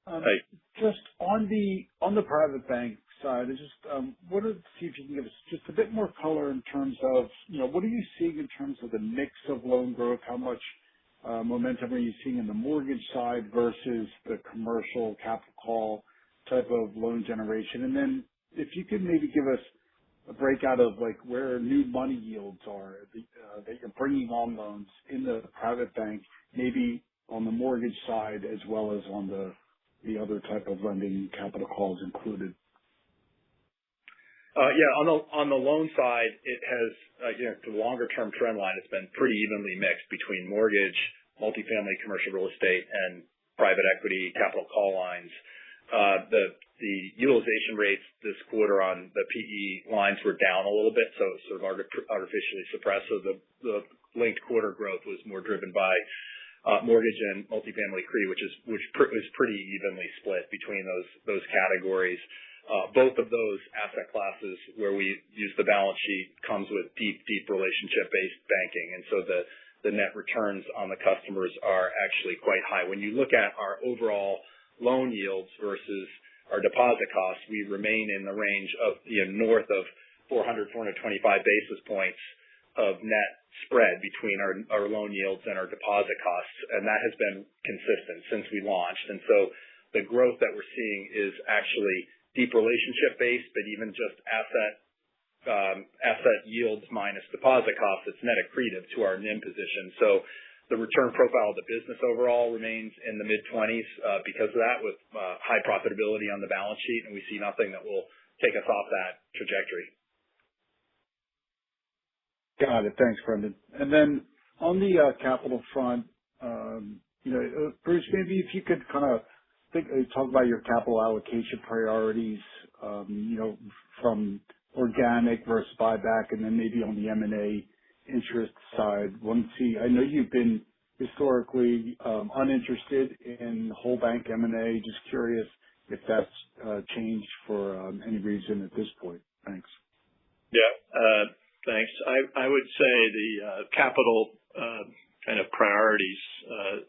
Hey. Just on the private bank side, I just wanted to see if you can give us just a bit more color in terms of, what are you seeing in terms of the mix of loan growth? How much momentum are you seeing in the mortgage side versus the commercial capital call type of loan generation? And then if you could maybe give us a breakout of like where new money yields are that you're bringing on loans in the private bank, maybe on the mortgage side as well as on the other type of lending capital calls included. Yeah, on the loan side, it has, the longer-term trend line has been pretty evenly mixed between mortgage, multifamily commercial real estate, and private equity capital call lines. The utilization rates this quarter on the PE lines were down a little bit, so it's sort of artificially suppressed. So the linked quarter growth was more driven by mortgage and multifamily CRE, which is pretty evenly split between those categories. Both of those asset classes where we use the balance sheet comes with deep relationship-based banking, and so the net returns on the customers are actually quite high. When you look at our overall loan yields versus our deposit costs, we remain in the range of north of 425 basis points of net spread between our loan yields and our deposit costs, and that has been consistent since we launched. And so the growth that we're seeing is actually deep relationship based, but even just asset yields minus deposit costs, it's net accretive to our NIM position. So the return profile of the business overall remains in the mid-20s because of that, with high profitability on the balance sheet, and we see nothing that will take us off that trajectory. Got it. Thanks, Brendan. And then on the capital front, Bruce, maybe if you could kind of talk about your capital allocation priorities, from organic versus buyback, and then maybe on the M&A interest side. I know you've been historically uninterested in whole bank M&A. Just curious if that's changed for any reason at this point. Thanks. Yeah, thanks. I would say the capital kind of priorities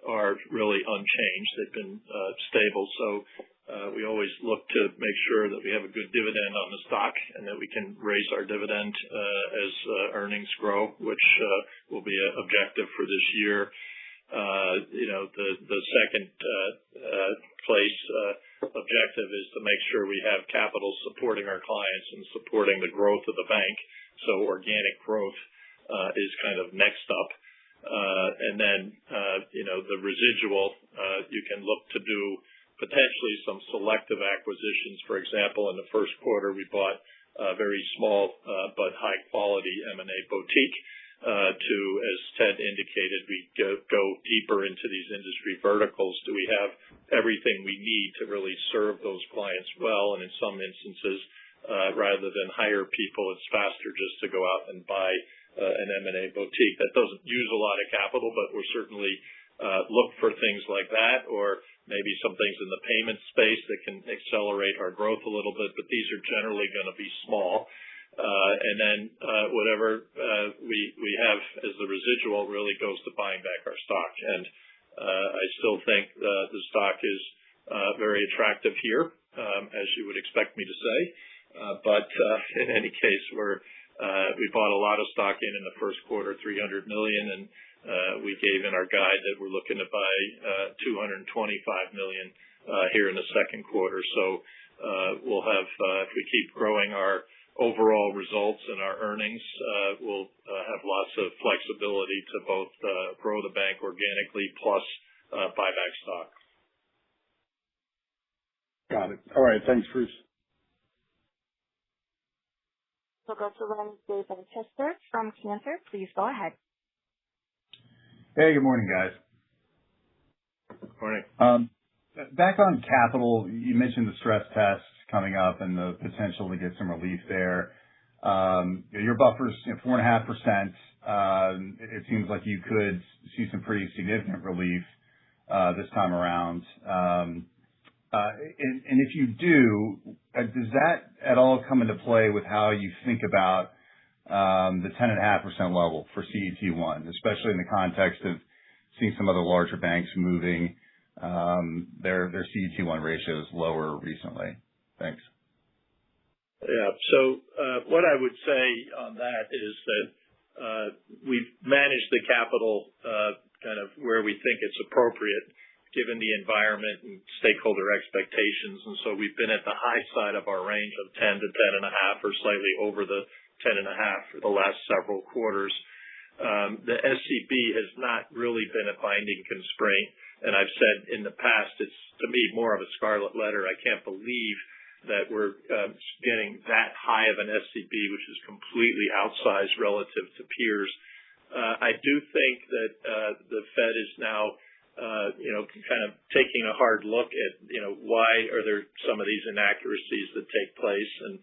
are really unchanged. They've been stable. So we always look to make sure that we have a good dividend on the stock and that we can raise our dividend as earnings grow, which will be an objective for this year. The second place objective is to make sure we have capital supporting our clients and supporting the growth of the bank. So organic growth is kind of next up. And then, the residual, you can look to do potentially some selective acquisitions. For example, in the first quarter, we bought a very small but high quality M&A boutique to, as Ted indicated, we go deeper into these industry verticals. Do we have everything we need to really serve those clients well? And in some instances, rather than hire people, it's faster just to go out and buy an M&A boutique. That doesn't use a lot of capital, but we're certainly look for things like that, or maybe some things in the payment space that can accelerate our growth a little bit, but these are generally going to be small. And then whatever we have as the residual really goes to buying back our stock. And I still think the stock is very attractive here, as you would expect me to say. But in any case, we bought a lot of stock in the first quarter, $300 million, and we gave in our guide that we're looking to buy $225 million here in the second quarter. So we'll have, if we keep growing our overall results and our earnings, we'll have lots of flexibility to both grow the bank organically plus buy back stock. Got it. All right. Thanks, Bruce. We'll go to David Chester from Cantor. Please go ahead. Hey, good morning, guys. Good morning. Back on capital, you mentioned the stress tests coming up and the potential to get some relief there. Your buffer's 4.5%. It seems like you could see some pretty significant relief this time around. And if you do, does that at all come into play with how you think about the 10.5% level for CET1, especially in the context of seeing some other larger banks moving their CET1 ratios lower recently? Thanks. Yeah. So what I would say on that is that we've managed the capital kind of where we think it's appropriate given the environment and stakeholder expectations. And so we've been at the high side of our range of 10 to 10.5 or slightly over the 10.5 for the last several quarters. The SCB has not really been a binding constraint. And I've said in the past, it's to me more of a scarlet letter. I can't believe that we're getting that high of an SCB, which is completely outsized relative to peers. I do think that the Fed is now kind of taking a hard look at, why are there some of these inaccuracies that take place. And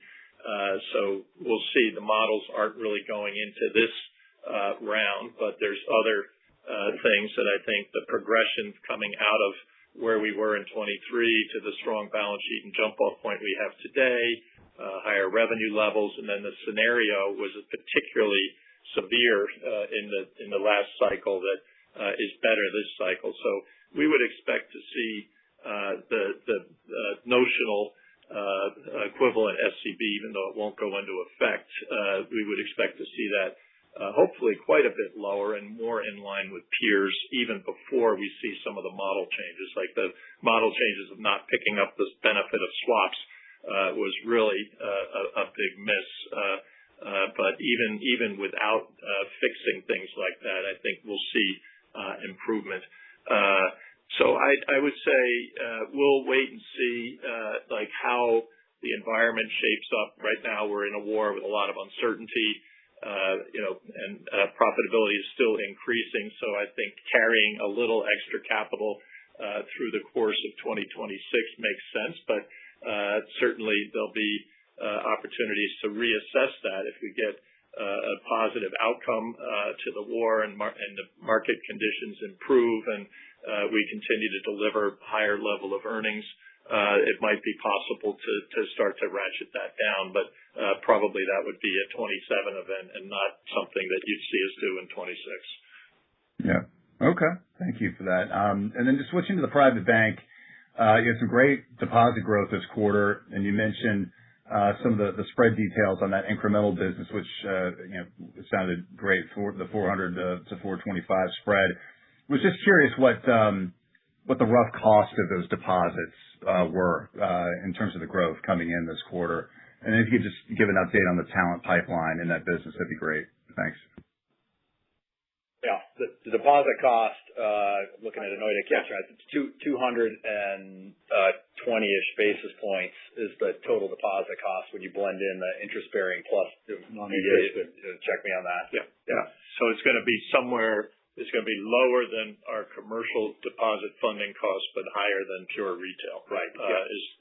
so we'll see. The models aren't really going into this round, but there's other things that I think the progression coming out of where we were in 23 to the strong balance sheet and jump-off point we have today, higher revenue levels, and then the scenario was particularly severe in the last cycle that is better this cycle. So we would expect to see the notional equivalent SCB, even though it won't go into effect. We would expect to see that hopefully quite a bit lower and more in line with peers even before we see some of the model changes. Like the model changes of not picking up this benefit of swaps was really a big miss. But even without fixing things like that, I think we'll see improvement. So I would say we'll wait and see like how the environment shapes up. Right now we're in a war with a lot of uncertainty. And profitability is still increasing. So I think carrying a little extra capital through the course of 2026 makes sense. But certainly there'll be opportunities to reassess that if we get a positive outcome to the war and the market conditions improve and we continue to deliver higher level of earnings. It might be possible to start to ratchet that down, but probably that would be a 27 event and not something that you'd see us do in 26. Yeah. Okay. Thank you for that. And then just switching to the private bank, you had some great deposit growth this quarter, and you mentioned some of the spread details on that incremental business, which it sounded great for the 400 to 425 spread. Was just curious what the rough cost of those deposits were in terms of the growth coming in this quarter. And if you could just give an update on the talent pipeline in that business, that'd be great. Thanks. Yeah. The deposit cost, looking at Anoy to catch right, it's 220-ish basis points is the total deposit cost when you blend in the interest-bearing plus non-interest. Check me on that. Yeah. So it's going to be somewhere. It's going to be lower than our commercial deposit funding costs, but higher than pure retail. Right.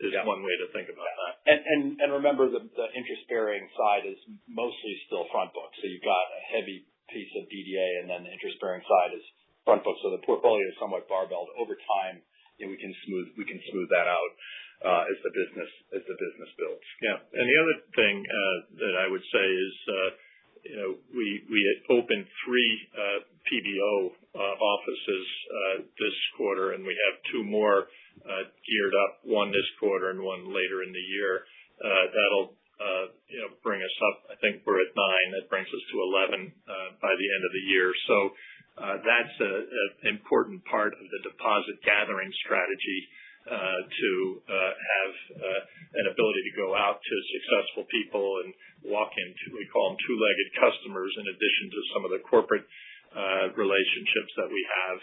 Is one way to think about that. And remember the interest-bearing side is mostly still front book. So you've got a heavy piece of DDA, and then the interest-bearing side is front book. So the portfolio is somewhat barbelled. Over time, we can smooth that out as the business builds. Yeah. And the other thing that I would say is, we had opened 3 PBO offices this quarter, and we have 2 more geared up, one this quarter and one later in the year. That'll bring us up. I think we're at 9. That brings us to 11 by the end of the year. So that's an important part of the deposit gathering strategy to have an ability to go out to successful people and walk into, we call them two-legged customers, in addition to some of the corporate relationships that we have.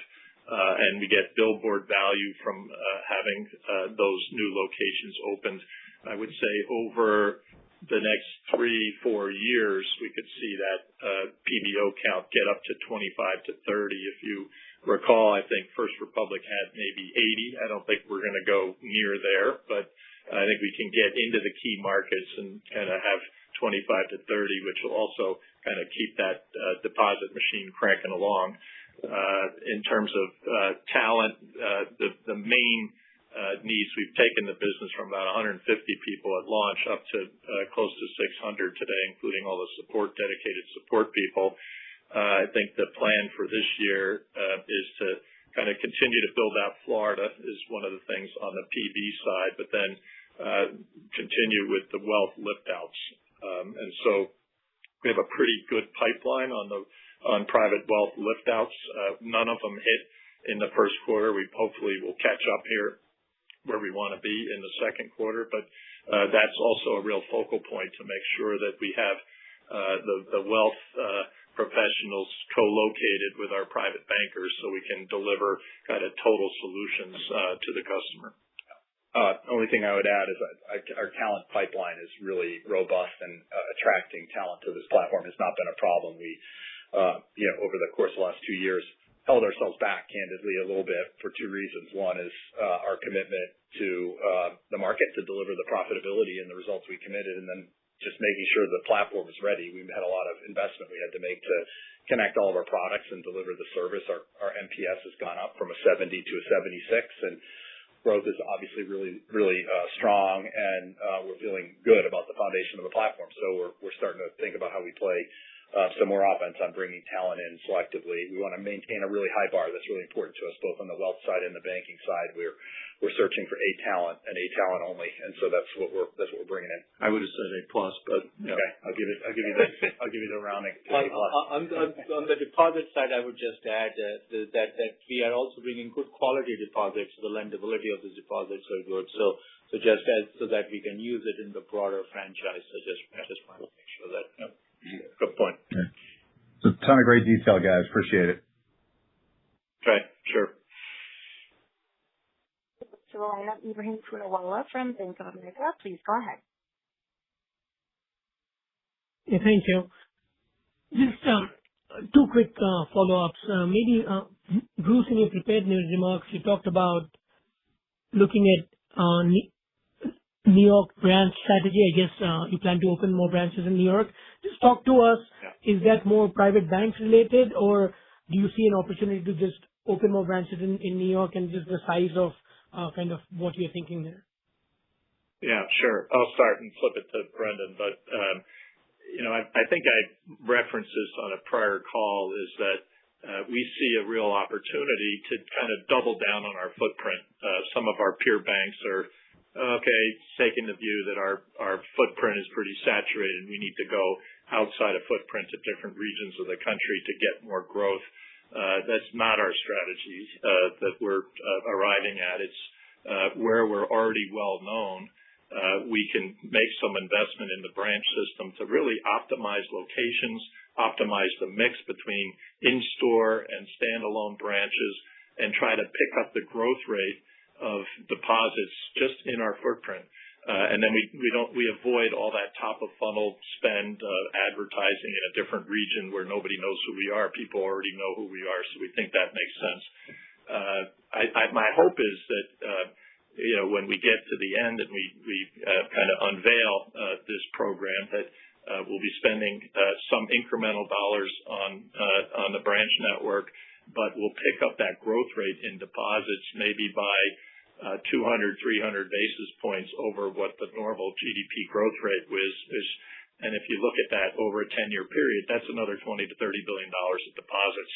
And we get billboard value from having those new locations opened. I would say over the next 3-4 years, we could see that PBO count get up to 25 to 30. If you recall, I think First Republic had maybe 80. I don't think we're going to go near there, but I think we can get into the key markets and kind of have 25 to 30, which will also kind of keep that deposit machine cranking along. In terms of talent, the main needs, we've taken the business from about 150 people at launch up to close to 600 today, including all the dedicated support people. I think the plan for this year is to kind of continue to build out Florida is one of the things on the PB side, but then continue with the wealth lift outs. And so we have a pretty good pipeline on private wealth lift outs. None of them hit in the first quarter. We hopefully will catch up here where we want to be in the second quarter, but that's also a real focal point to make sure that we have the wealth professionals co-located with our private bankers so we can deliver kind of total solutions to the customer. Only thing I would add is our talent pipeline is really robust, and attracting talent to this platform has not been a problem. We, over the course of the last 2 years, held ourselves back candidly a little bit for two reasons. One is our commitment to the market to deliver the profitability and the results we committed, and then just making sure the platform is ready. We had a lot of investment we had to make to connect all of our products and deliver the service. Our NPS has gone up from a 70 to a 76, and growth is obviously really strong, and we're feeling good about the foundation of the platform. So we're starting to think about how we play some more offense on bringing talent in selectively. We want to maintain a really high bar. That's really important to us, both on the wealth side and the banking side. We're searching for A talent and A talent only, and so that's what we're bringing in. I would have said A+, but okay, I'll give you the rounding to A+. On the deposit side, I would just add that we are also bringing good quality deposits. The lendability of the deposits are good. So that we can use it in the broader franchise. So just want to make sure that. Yep. Good point. Okay. It's a ton of great detail, guys. Appreciate it. Okay, sure. To the line of Ibrahim Punawala from Bank of America. Please go ahead. Yeah, thank you. Just two quick follow-ups. Maybe, Bruce, in your prepared remarks, you talked about looking at New York branch strategy. I guess you plan to open more branches in New York. Just talk to us. Yeah. Is that more private banks related, or do you see an opportunity to just open more branches in New York, and just the size of kind of what you're thinking there? Yeah, sure. I'll start and flip it to Brendan. But, I think I referenced this on a prior call, is that we see a real opportunity to kind of double down on our footprint. Some of our peer banks are taking the view that our footprint is pretty saturated. We need to go outside of footprint to different regions of the country to get more growth. That's not our strategy that we're arriving at. It's where we're already well known. We can make some investment in the branch system to really optimize locations, optimize the mix between in-store and standalone branches, and try to pick up the growth rate of deposits just in our footprint. And then we avoid all that top of funnel spend, advertising in a different region where nobody knows who we are. People already know who we are, so we think that makes sense. My hope is that, when we get to the end and we kind of unveil this program, that we'll be spending some incremental dollars on the branch network, but we'll pick up that growth rate in deposits maybe by 200, 300 basis points over what the normal GDP growth rate is. And if you look at that over a 10-year period, that's another $20 to $30 billion of deposits.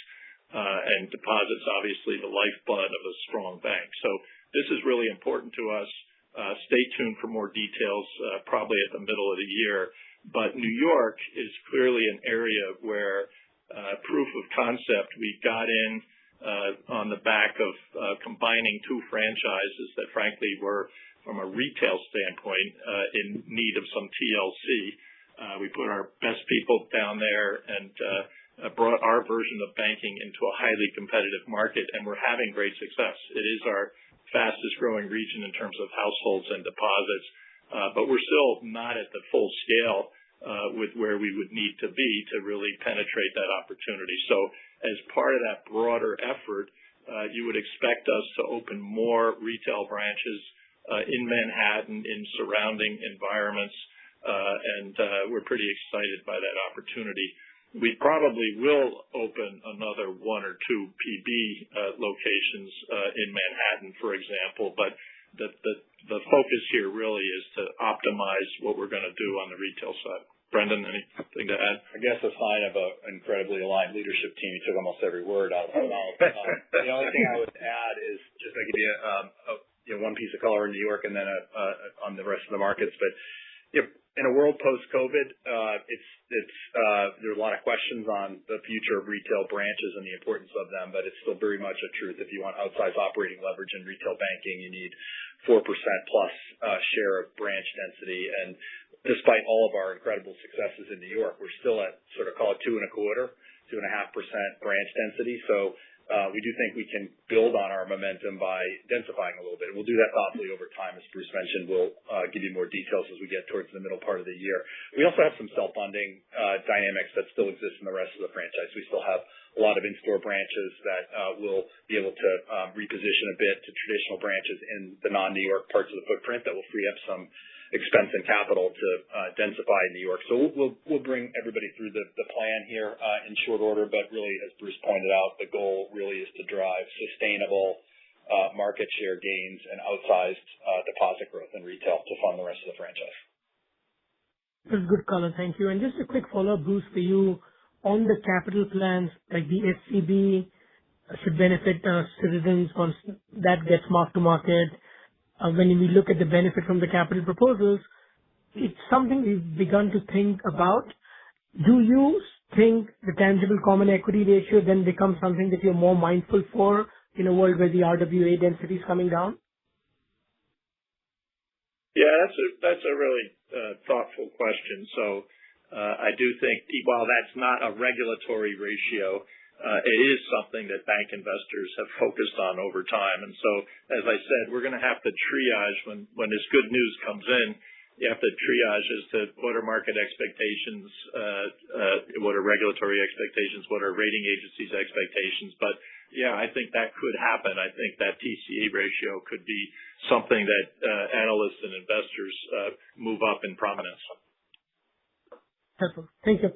And deposits, obviously, the lifeblood of a strong bank. So this is really important to us. Stay tuned for more details, probably at the middle of the year. But New York is clearly an area where proof of concept. We got in on the back of combining two franchises that frankly were, from a retail standpoint, in need of some TLC. We put our best people down there and brought our version of banking into a highly competitive market, and we're having great success. It is our fastest growing region in terms of households and deposits, but we're still not at the full scale with where we would need to be to really penetrate that opportunity. So as part of that broader effort, you would expect us to open more retail branches in Manhattan, in surrounding environments, and we're pretty excited by that opportunity. We probably will open another one or two PB locations in Manhattan, for example, but the focus here really is to optimize what we're going to do on the retail side. Brendan, anything to add? I guess a sign of an incredibly aligned leadership team. You took almost every word out of my mouth. The only thing I would add is just to give you one piece of color in New York and then on the rest of the markets. But in a world post-COVID, there are a lot of questions on the future of retail branches and the importance of them, but it's still very much a truth. If you want outsized operating leverage in retail banking, you need 4% plus share of branch density. And despite all of our incredible successes in New York, we're still at sort of call it 2.25%, 2.5% branch density. So we do think we can build on our momentum by densifying a little bit. We'll do that thoughtfully over time. As Bruce mentioned, we'll give you more details as we get towards the middle part of the year. We also have some self-funding dynamics that still exist in the rest of the franchise. We still have a lot of in-store branches that will be able to reposition a bit to traditional branches in the non-New York parts of the footprint that will free up some expense and capital to densify in New York. So we'll bring everybody through the plan here in short order, but really, as Bruce pointed out, the goal really is to drive sustainable market share gains and outsized deposit growth in retail to fund the rest of the franchise. That's good color. Thank you. And just a quick follow-up, Bruce, for you on the capital plans, like the SCB should benefit Citizens once that gets marked to market. When we look at the benefit from the capital proposals, it's something we've begun to think about. Do you think the tangible common equity ratio then becomes something that you're more mindful for in a world where the RWA density is coming down? Yeah, that's a really thoughtful question. So I do think while that's not a regulatory ratio, it is something that bank investors have focused on over time. And so, as I said, we're going to have to triage when this good news comes in. You have to triage as to what are market expectations, what are regulatory expectations, what are rating agencies' expectations. But yeah, I think that could happen. I think that TCE ratio could be something that analysts and investors move up in prominence. Helpful. Thank you.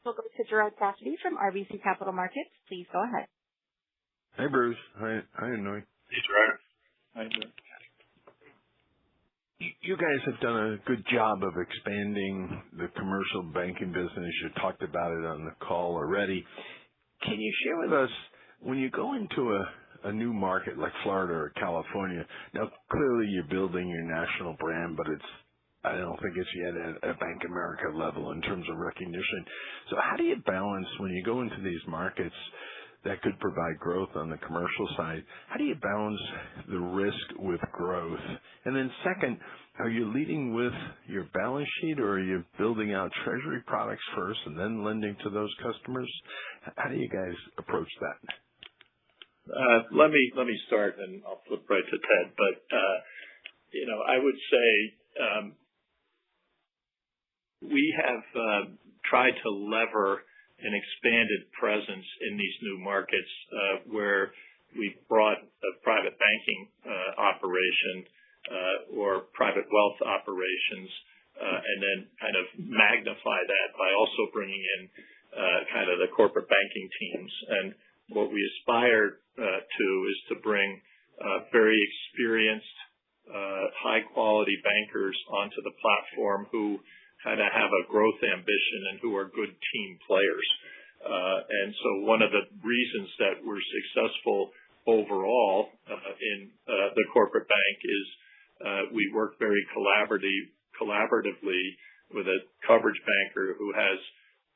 We'll go to Gerard Cassidy from RBC Capital Markets. Please go ahead. Hey, Bruce. Hi, Noy. Hey, Gerard. Hi, Gerard. You guys have done a good job of expanding the commercial banking business. You talked about it on the call already. Can you share with us, when you go into a new market like Florida or California, now clearly you're building your national brand, but I don't think it's yet at a Bank of America level in terms of recognition. So how do you balance when you go into these markets that could provide growth on the commercial side? How do you balance the risk with growth? And then second, are you leading with your balance sheet, or are you building out treasury products first and then lending to those customers? How do you guys approach that? Let me start, and I'll flip right to Ted. But I would say we have tried to lever an expanded presence in these new markets where we've brought a private banking operation or private wealth operations and then kind of magnify that by also bringing in kind of the corporate banking teams. And what we aspire to is to bring very experienced, high-quality bankers onto the platform who kind of have a growth ambition and who are good team players. And so one of the reasons that we're successful overall in the corporate bank is we work very collaboratively with a coverage banker who has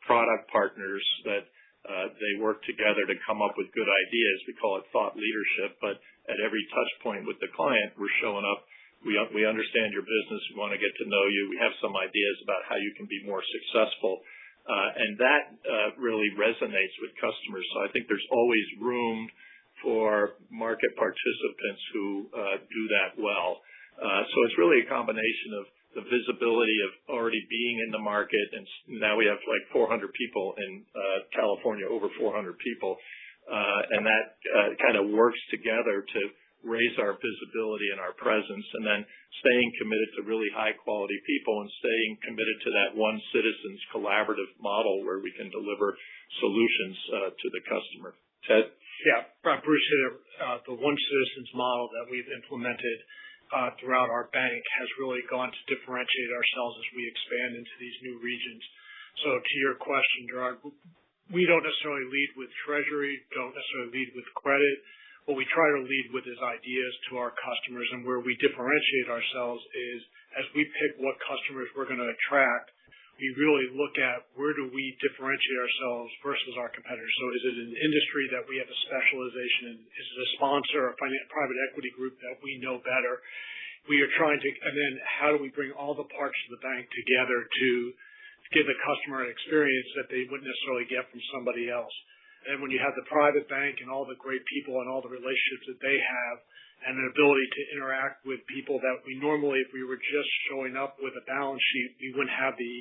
product partners that they work together to come up with good ideas. We call it thought leadership, but at every touch point with the client, we're showing up. We understand your business. We want to get to know you. We have some ideas about how you can be more successful. And that really resonates with customers. So I think there's always room for market participants who do that well. So it's really a combination of the visibility of already being in the market. And now we have like 400 people in California, over 400 people. And that kind of works together to raise our visibility and our presence, and then staying committed to really high-quality people and staying committed to that one Citizens collaborative model where we can deliver solutions to the customer. Ted? Yeah, Bruce hit it. The one Citizens model that we've implemented throughout our bank has really gone to differentiate ourselves as we expand into these new regions. So to your question, Gerard, we don't necessarily lead with treasury, don't necessarily lead with credit. What we try to lead with is ideas to our customers, and where we differentiate ourselves is as we pick what customers we're going to attract, we really look at where do we differentiate ourselves versus our competitors. So is it an industry that we have a specialization in? Is it a sponsor or private equity group that we know better? We are trying to, and then how do we bring all the parts of the bank together to give the customer an experience that they wouldn't necessarily get from somebody else. And when you have the private bank and all the great people and all the relationships that they have and an ability to interact with people that we normally, if we were just showing up with a balance sheet, we wouldn't have the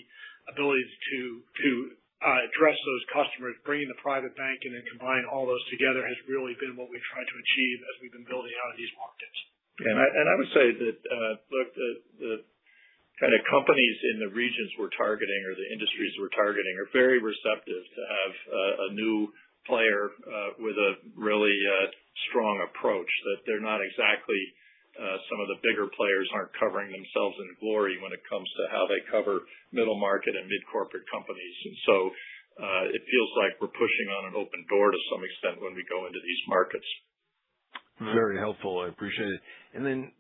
ability to address those customers. Bringing the private bank in and combining all those together has really been what we've tried to achieve as we've been building out of these markets. And I would say that, look, the kind of companies in the regions we're targeting or the industries we're targeting are very receptive to have a new player with a really strong approach, that they're not exactly some of the bigger players aren't covering themselves in glory when it comes to how they cover middle market and mid-corporate companies. And so it feels like we're pushing on an open door to some extent when we go into these markets. Very helpful. I appreciate it. And then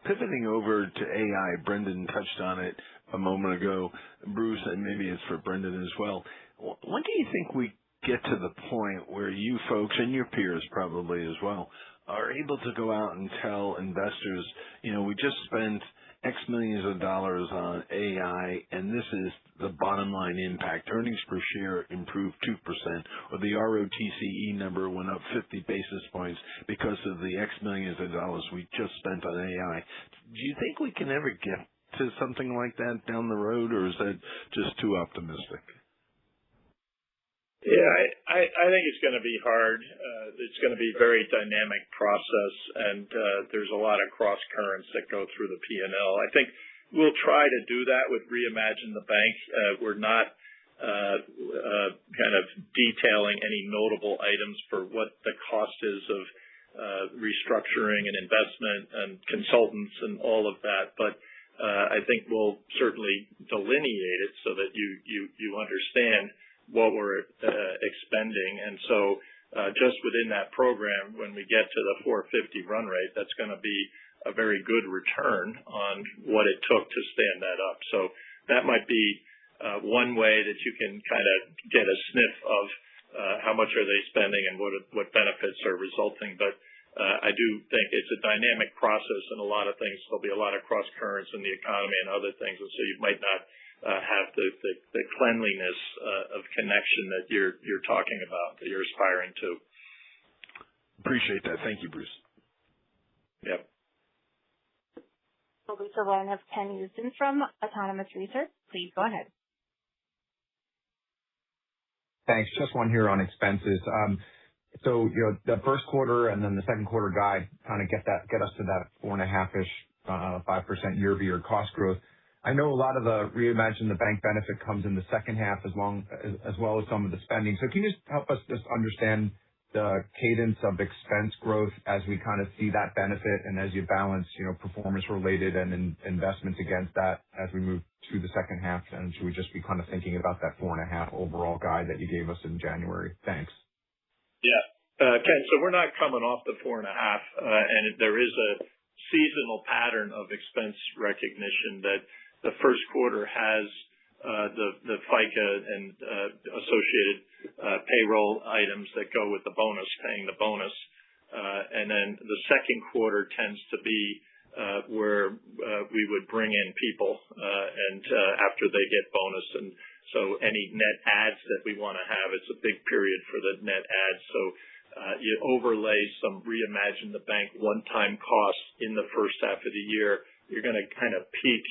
pivoting over to AI, Brendan touched on it a moment ago. Bruce, and maybe it's for Brendan as well. When do you think we get to the point where you folks and your peers probably as well are able to go out and tell investors, we just spent X millions of dollars on AI, and this is the bottom line impact. Earnings per share improved 2%, or the ROTCE number went up 50 basis points because of the X millions of dollars we just spent on AI. Do you think we can ever get to something like that down the road, or is that just too optimistic? Yeah, I think it's going to be hard. It's going to be a very dynamic process, and there's a lot of cross currents that go through the P&L. I think we'll try to do that with Reimagine the Bank. We're not kind of detailing any notable items for what the cost is of restructuring and investment and consultants and all of that, but I think we'll certainly delineate it so that you understand what we're expending. And so just within that program, when we get to the 450 run rate, that's going to be a very good return on what it took to stand that up. So that might be one way that you can kind of get a sniff of how much are they spending and what benefits are resulting. But I do think it's a dynamic process, and a lot of things, there'll be a lot of cross currents in the economy and other things, and so you might not have the cleanliness of connection that you're talking about, that you're aspiring to. Appreciate that. Thank you, Bruce. Yep. We'll go to the line of Ken Usdin from Autonomous Research. Please go ahead. Thanks. Just one here on expenses. So the first quarter and then the second quarter guide kind of get us to that 4.5-ish, 5% year-over-year cost growth. I know a lot of the Reimagine the Bank benefit comes in the second half as well as some of the spending. So can you just help us just understand the cadence of expense growth as we kind of see that benefit and as you balance, performance related and investments against that as we move through the second half? And should we just be kind of thinking about that 4.5 overall guide that you gave us in January? Thanks. Yeah. Ken, so we're not coming off the 4.5, and there is a seasonal pattern of expense recognition that the first quarter has the FICA and associated payroll items that go with the bonus, paying the bonus. And then the second quarter tends to be where we would bring in people and after they get bonus. And so any net adds that we want to have, it's a big period for the net adds. So you overlay some Reimagine the Bank one-time costs in the first half of the year, you're going to kind of peak,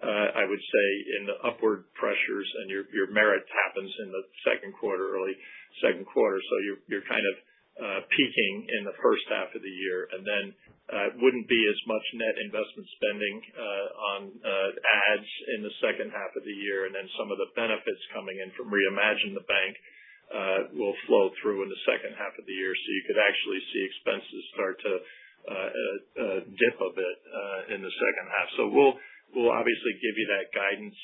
I would say, in the upward pressures, and your merit happens in the second quarter, early second quarter. So you're kind of peaking in the first half of the year, and then wouldn't be as much net investment spending on ads in the second half of the year, and then some of the benefits coming in from Reimagine the Bank will flow through in the second half of the year. So you could actually see expenses start to dip a bit in the second half. So we'll obviously give you that guidance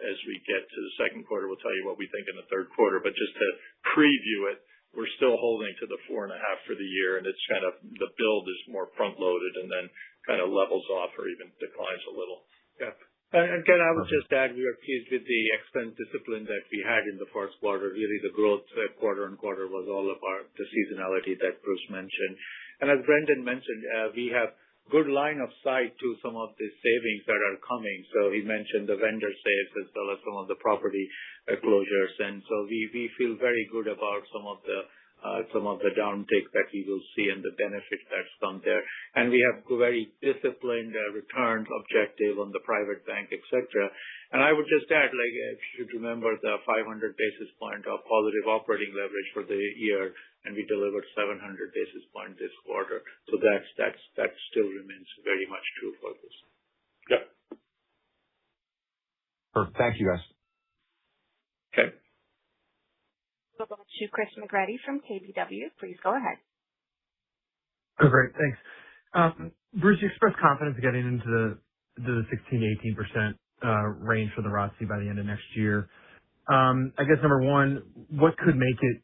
as we get to the second quarter. We'll tell you what we think in the third quarter, but just to preview it, we're still holding to the 4.5 for the year, and it's kind of the build is more front loaded and then kind of levels off or even declines a little. Yeah. And Ken, I would just add, we are pleased with the expense discipline that we had in the first quarter. Really, the growth quarter on quarter was all about the seasonality that Bruce mentioned. And as Brendan mentioned, we have good line of sight to some of the savings that are coming. So he mentioned the vendor saves as well as some of the property closures. And so we feel very good about some of the downtick that we will see and the benefit that's come there. And we have very disciplined returns objective on the private bank, et cetera. And I would just add, you should remember the 500 basis point of positive operating leverage for the year, and we delivered 700 basis point this quarter. So that still remains very much true for this. Yep. Perfect. Thank you, guys. Okay. We'll go to Chris McGratty from KBW. Please go ahead. Oh, great. Thanks. Bruce, you expressed confidence getting into the 16 to 18% range for the ROTCE by the end of next year. I guess, number one, what could make it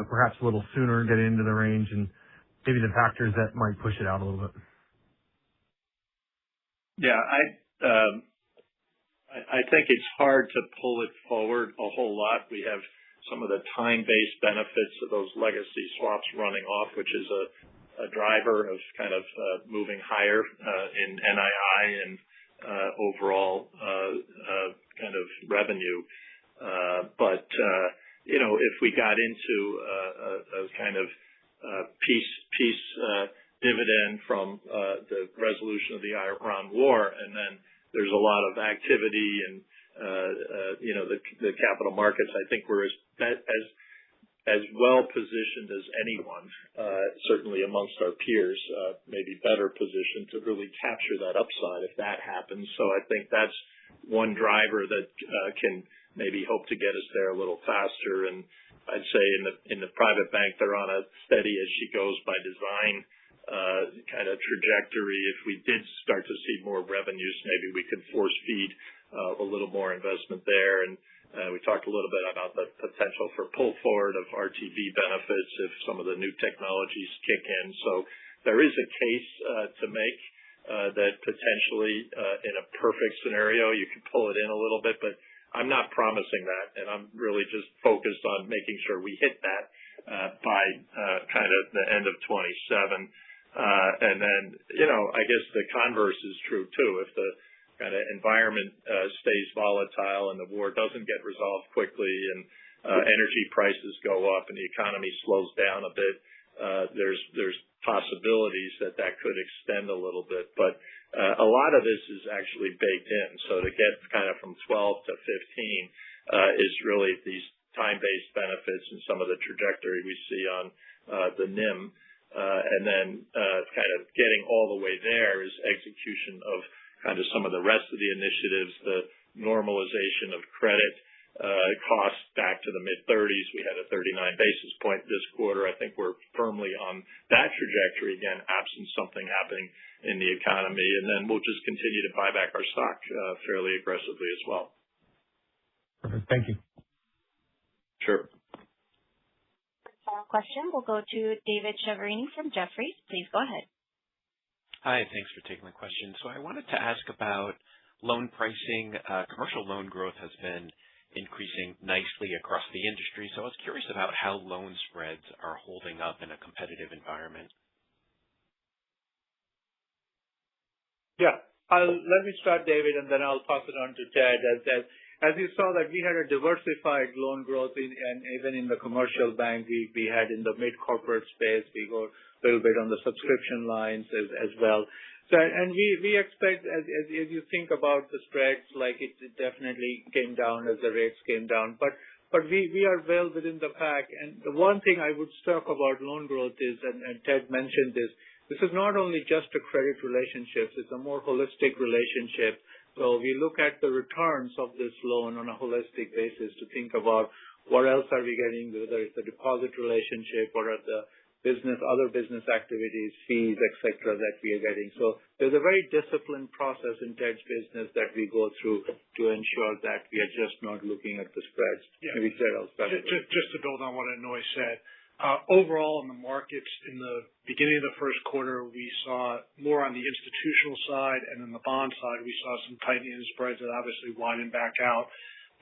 perhaps a little sooner get into the range, and maybe the factors that might push it out a little bit? Yeah, I think it's hard to pull it forward a whole lot. We have some of the time-based benefits of those legacy swaps running off, which is a driver of kind of moving higher in NII and overall kind of revenue. But if we got into a kind of peace dividend from the resolution of the Iran war, and then there's a lot of activity and the capital markets, I think we're as well positioned as anyone, certainly amongst our peers, maybe better positioned to really capture that upside if that happens. So I think that's one driver that can maybe hope to get us there a little faster. And I'd say in the private bank, they're on a steady as she goes by design kind of trajectory. If we did start to see more revenues, maybe we could force feed a little more investment there. And we talked a little bit about the potential for pull forward of RTB benefits if some of the new technologies kick in. So there is a case to make that potentially in a perfect scenario, you could pull it in a little bit, but I'm not promising that. And I'm really just focused on making sure we hit that by kind of the end of 27. And then, I guess the converse is true too. If the kind of environment stays volatile and the war doesn't get resolved quickly and energy prices go up and the economy slows down a bit, there's possibilities that could extend a little bit. But a lot of this is actually baked in. So to get kind of from 12 to 15 is really these time-based benefits and some of the trajectory we see on the NIM. And then kind of getting all the way there is execution of kind of some of the rest of the initiatives, the normalization of credit costs back to the mid-30s. We had a 39 basis point this quarter. I think we're firmly on that trajectory again, absent something happening in the economy. And then we'll just continue to buy back our stock fairly aggressively as well. Perfect. Thank you. Sure. Final question will go to David Chiaverini from Jefferies. Please go ahead. Hi, thanks for taking the question. So I wanted to ask about loan pricing. Commercial loan growth has been increasing nicely across the industry. So I was curious about how loan spreads are holding up in a competitive environment. Yeah. Let me start, David, and then I'll pass it on to Ted. As you saw that we had a diversified loan growth and even in the commercial bank, we had in the mid-corporate space, we go a little bit on the subscription lines as well. So, and we expect as you think about the spreads, like it definitely came down as the rates came down, but we are well within the pack. And the one thing I would talk about loan growth is, and Ted mentioned this is not only just a credit relationship, it's a more holistic relationship. So we look at the returns of this loan on a holistic basis to think about what else are we getting, whether it's a deposit relationship, what are the other business activities, fees, et cetera, that we are getting. So there's a very disciplined process in Ted's business that we go through to ensure that we are just not looking at the spreads. Yeah. Maybe Ted, I'll start. Just to build on what Aunoy said, overall in the markets in the beginning of the first quarter, we saw more on the institutional side, and in the bond side, we saw some tightening in spreads that obviously widened back out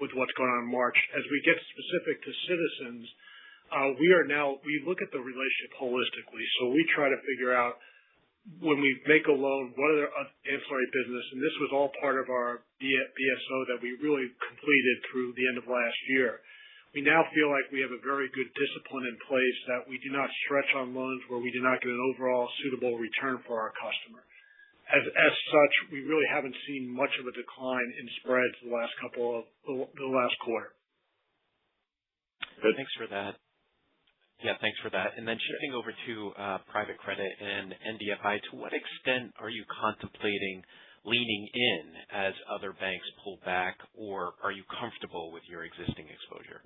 with what's going on in March. As we get specific to Citizens, we look at the relationship holistically. So we try to figure out when we make a loan, what are their ancillary business? And this was all part of our BSO that we really completed through the end of last year. We now feel like we have a very good discipline in place that we do not stretch on loans where we do not get an overall suitable return for our customer. As such, we really haven't seen much of a decline in spreads the last quarter. Good. Thanks for that. Yeah, thanks for that. And then shifting over to private credit and NDFI, to what extent are you contemplating leaning in as other banks pull back, or are you comfortable with your existing exposure?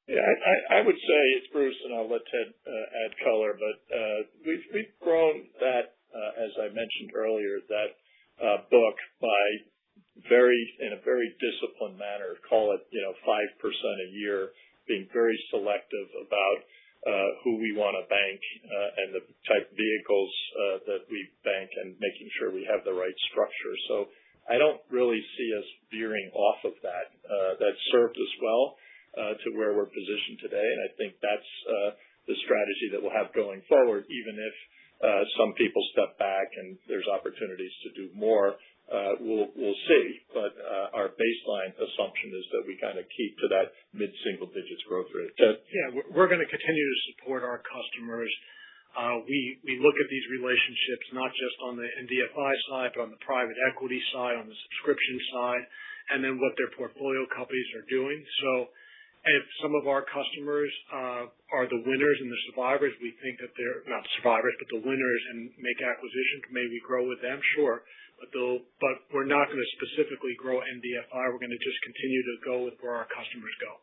Yeah, I would say it's Bruce, and I'll let Ted add color, but we've grown that, as I mentioned earlier, that book by in a very disciplined manner, call it 5% a year, being very selective about who we want to bank and the type of vehicles that we bank, and making sure we have the right structure. So I don't really see us veering off of that. That served us well to where we're positioned today, and I think that's the strategy that we'll have going forward, even if some people step back and there's opportunities to do more. We'll see, but our baseline assumption is that we kind of keep to that mid-single digits growth rate. Ted? Yeah, we're going to continue to support our customers. We look at these relationships not just on the NDFI side, but on the private equity side, on the subscription side, and then what their portfolio companies are doing. So if some of our customers are the winners and the survivors, we think that they're not survivors, but the winners, and make acquisitions, may we grow with them? Sure. But we're not going to specifically grow NDFI. We're going to just continue to go with where our customers go.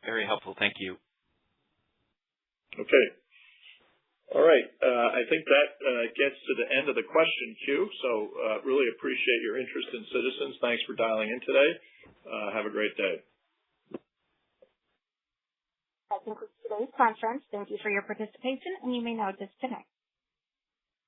Very helpful. Thank you. Okay. All right. I think that gets to the end of the question queue. So really appreciate your interest in Citizens. Thanks for dialing in today. Have a great day. That concludes today's conference. Thank you for your participation, and you may now disconnect.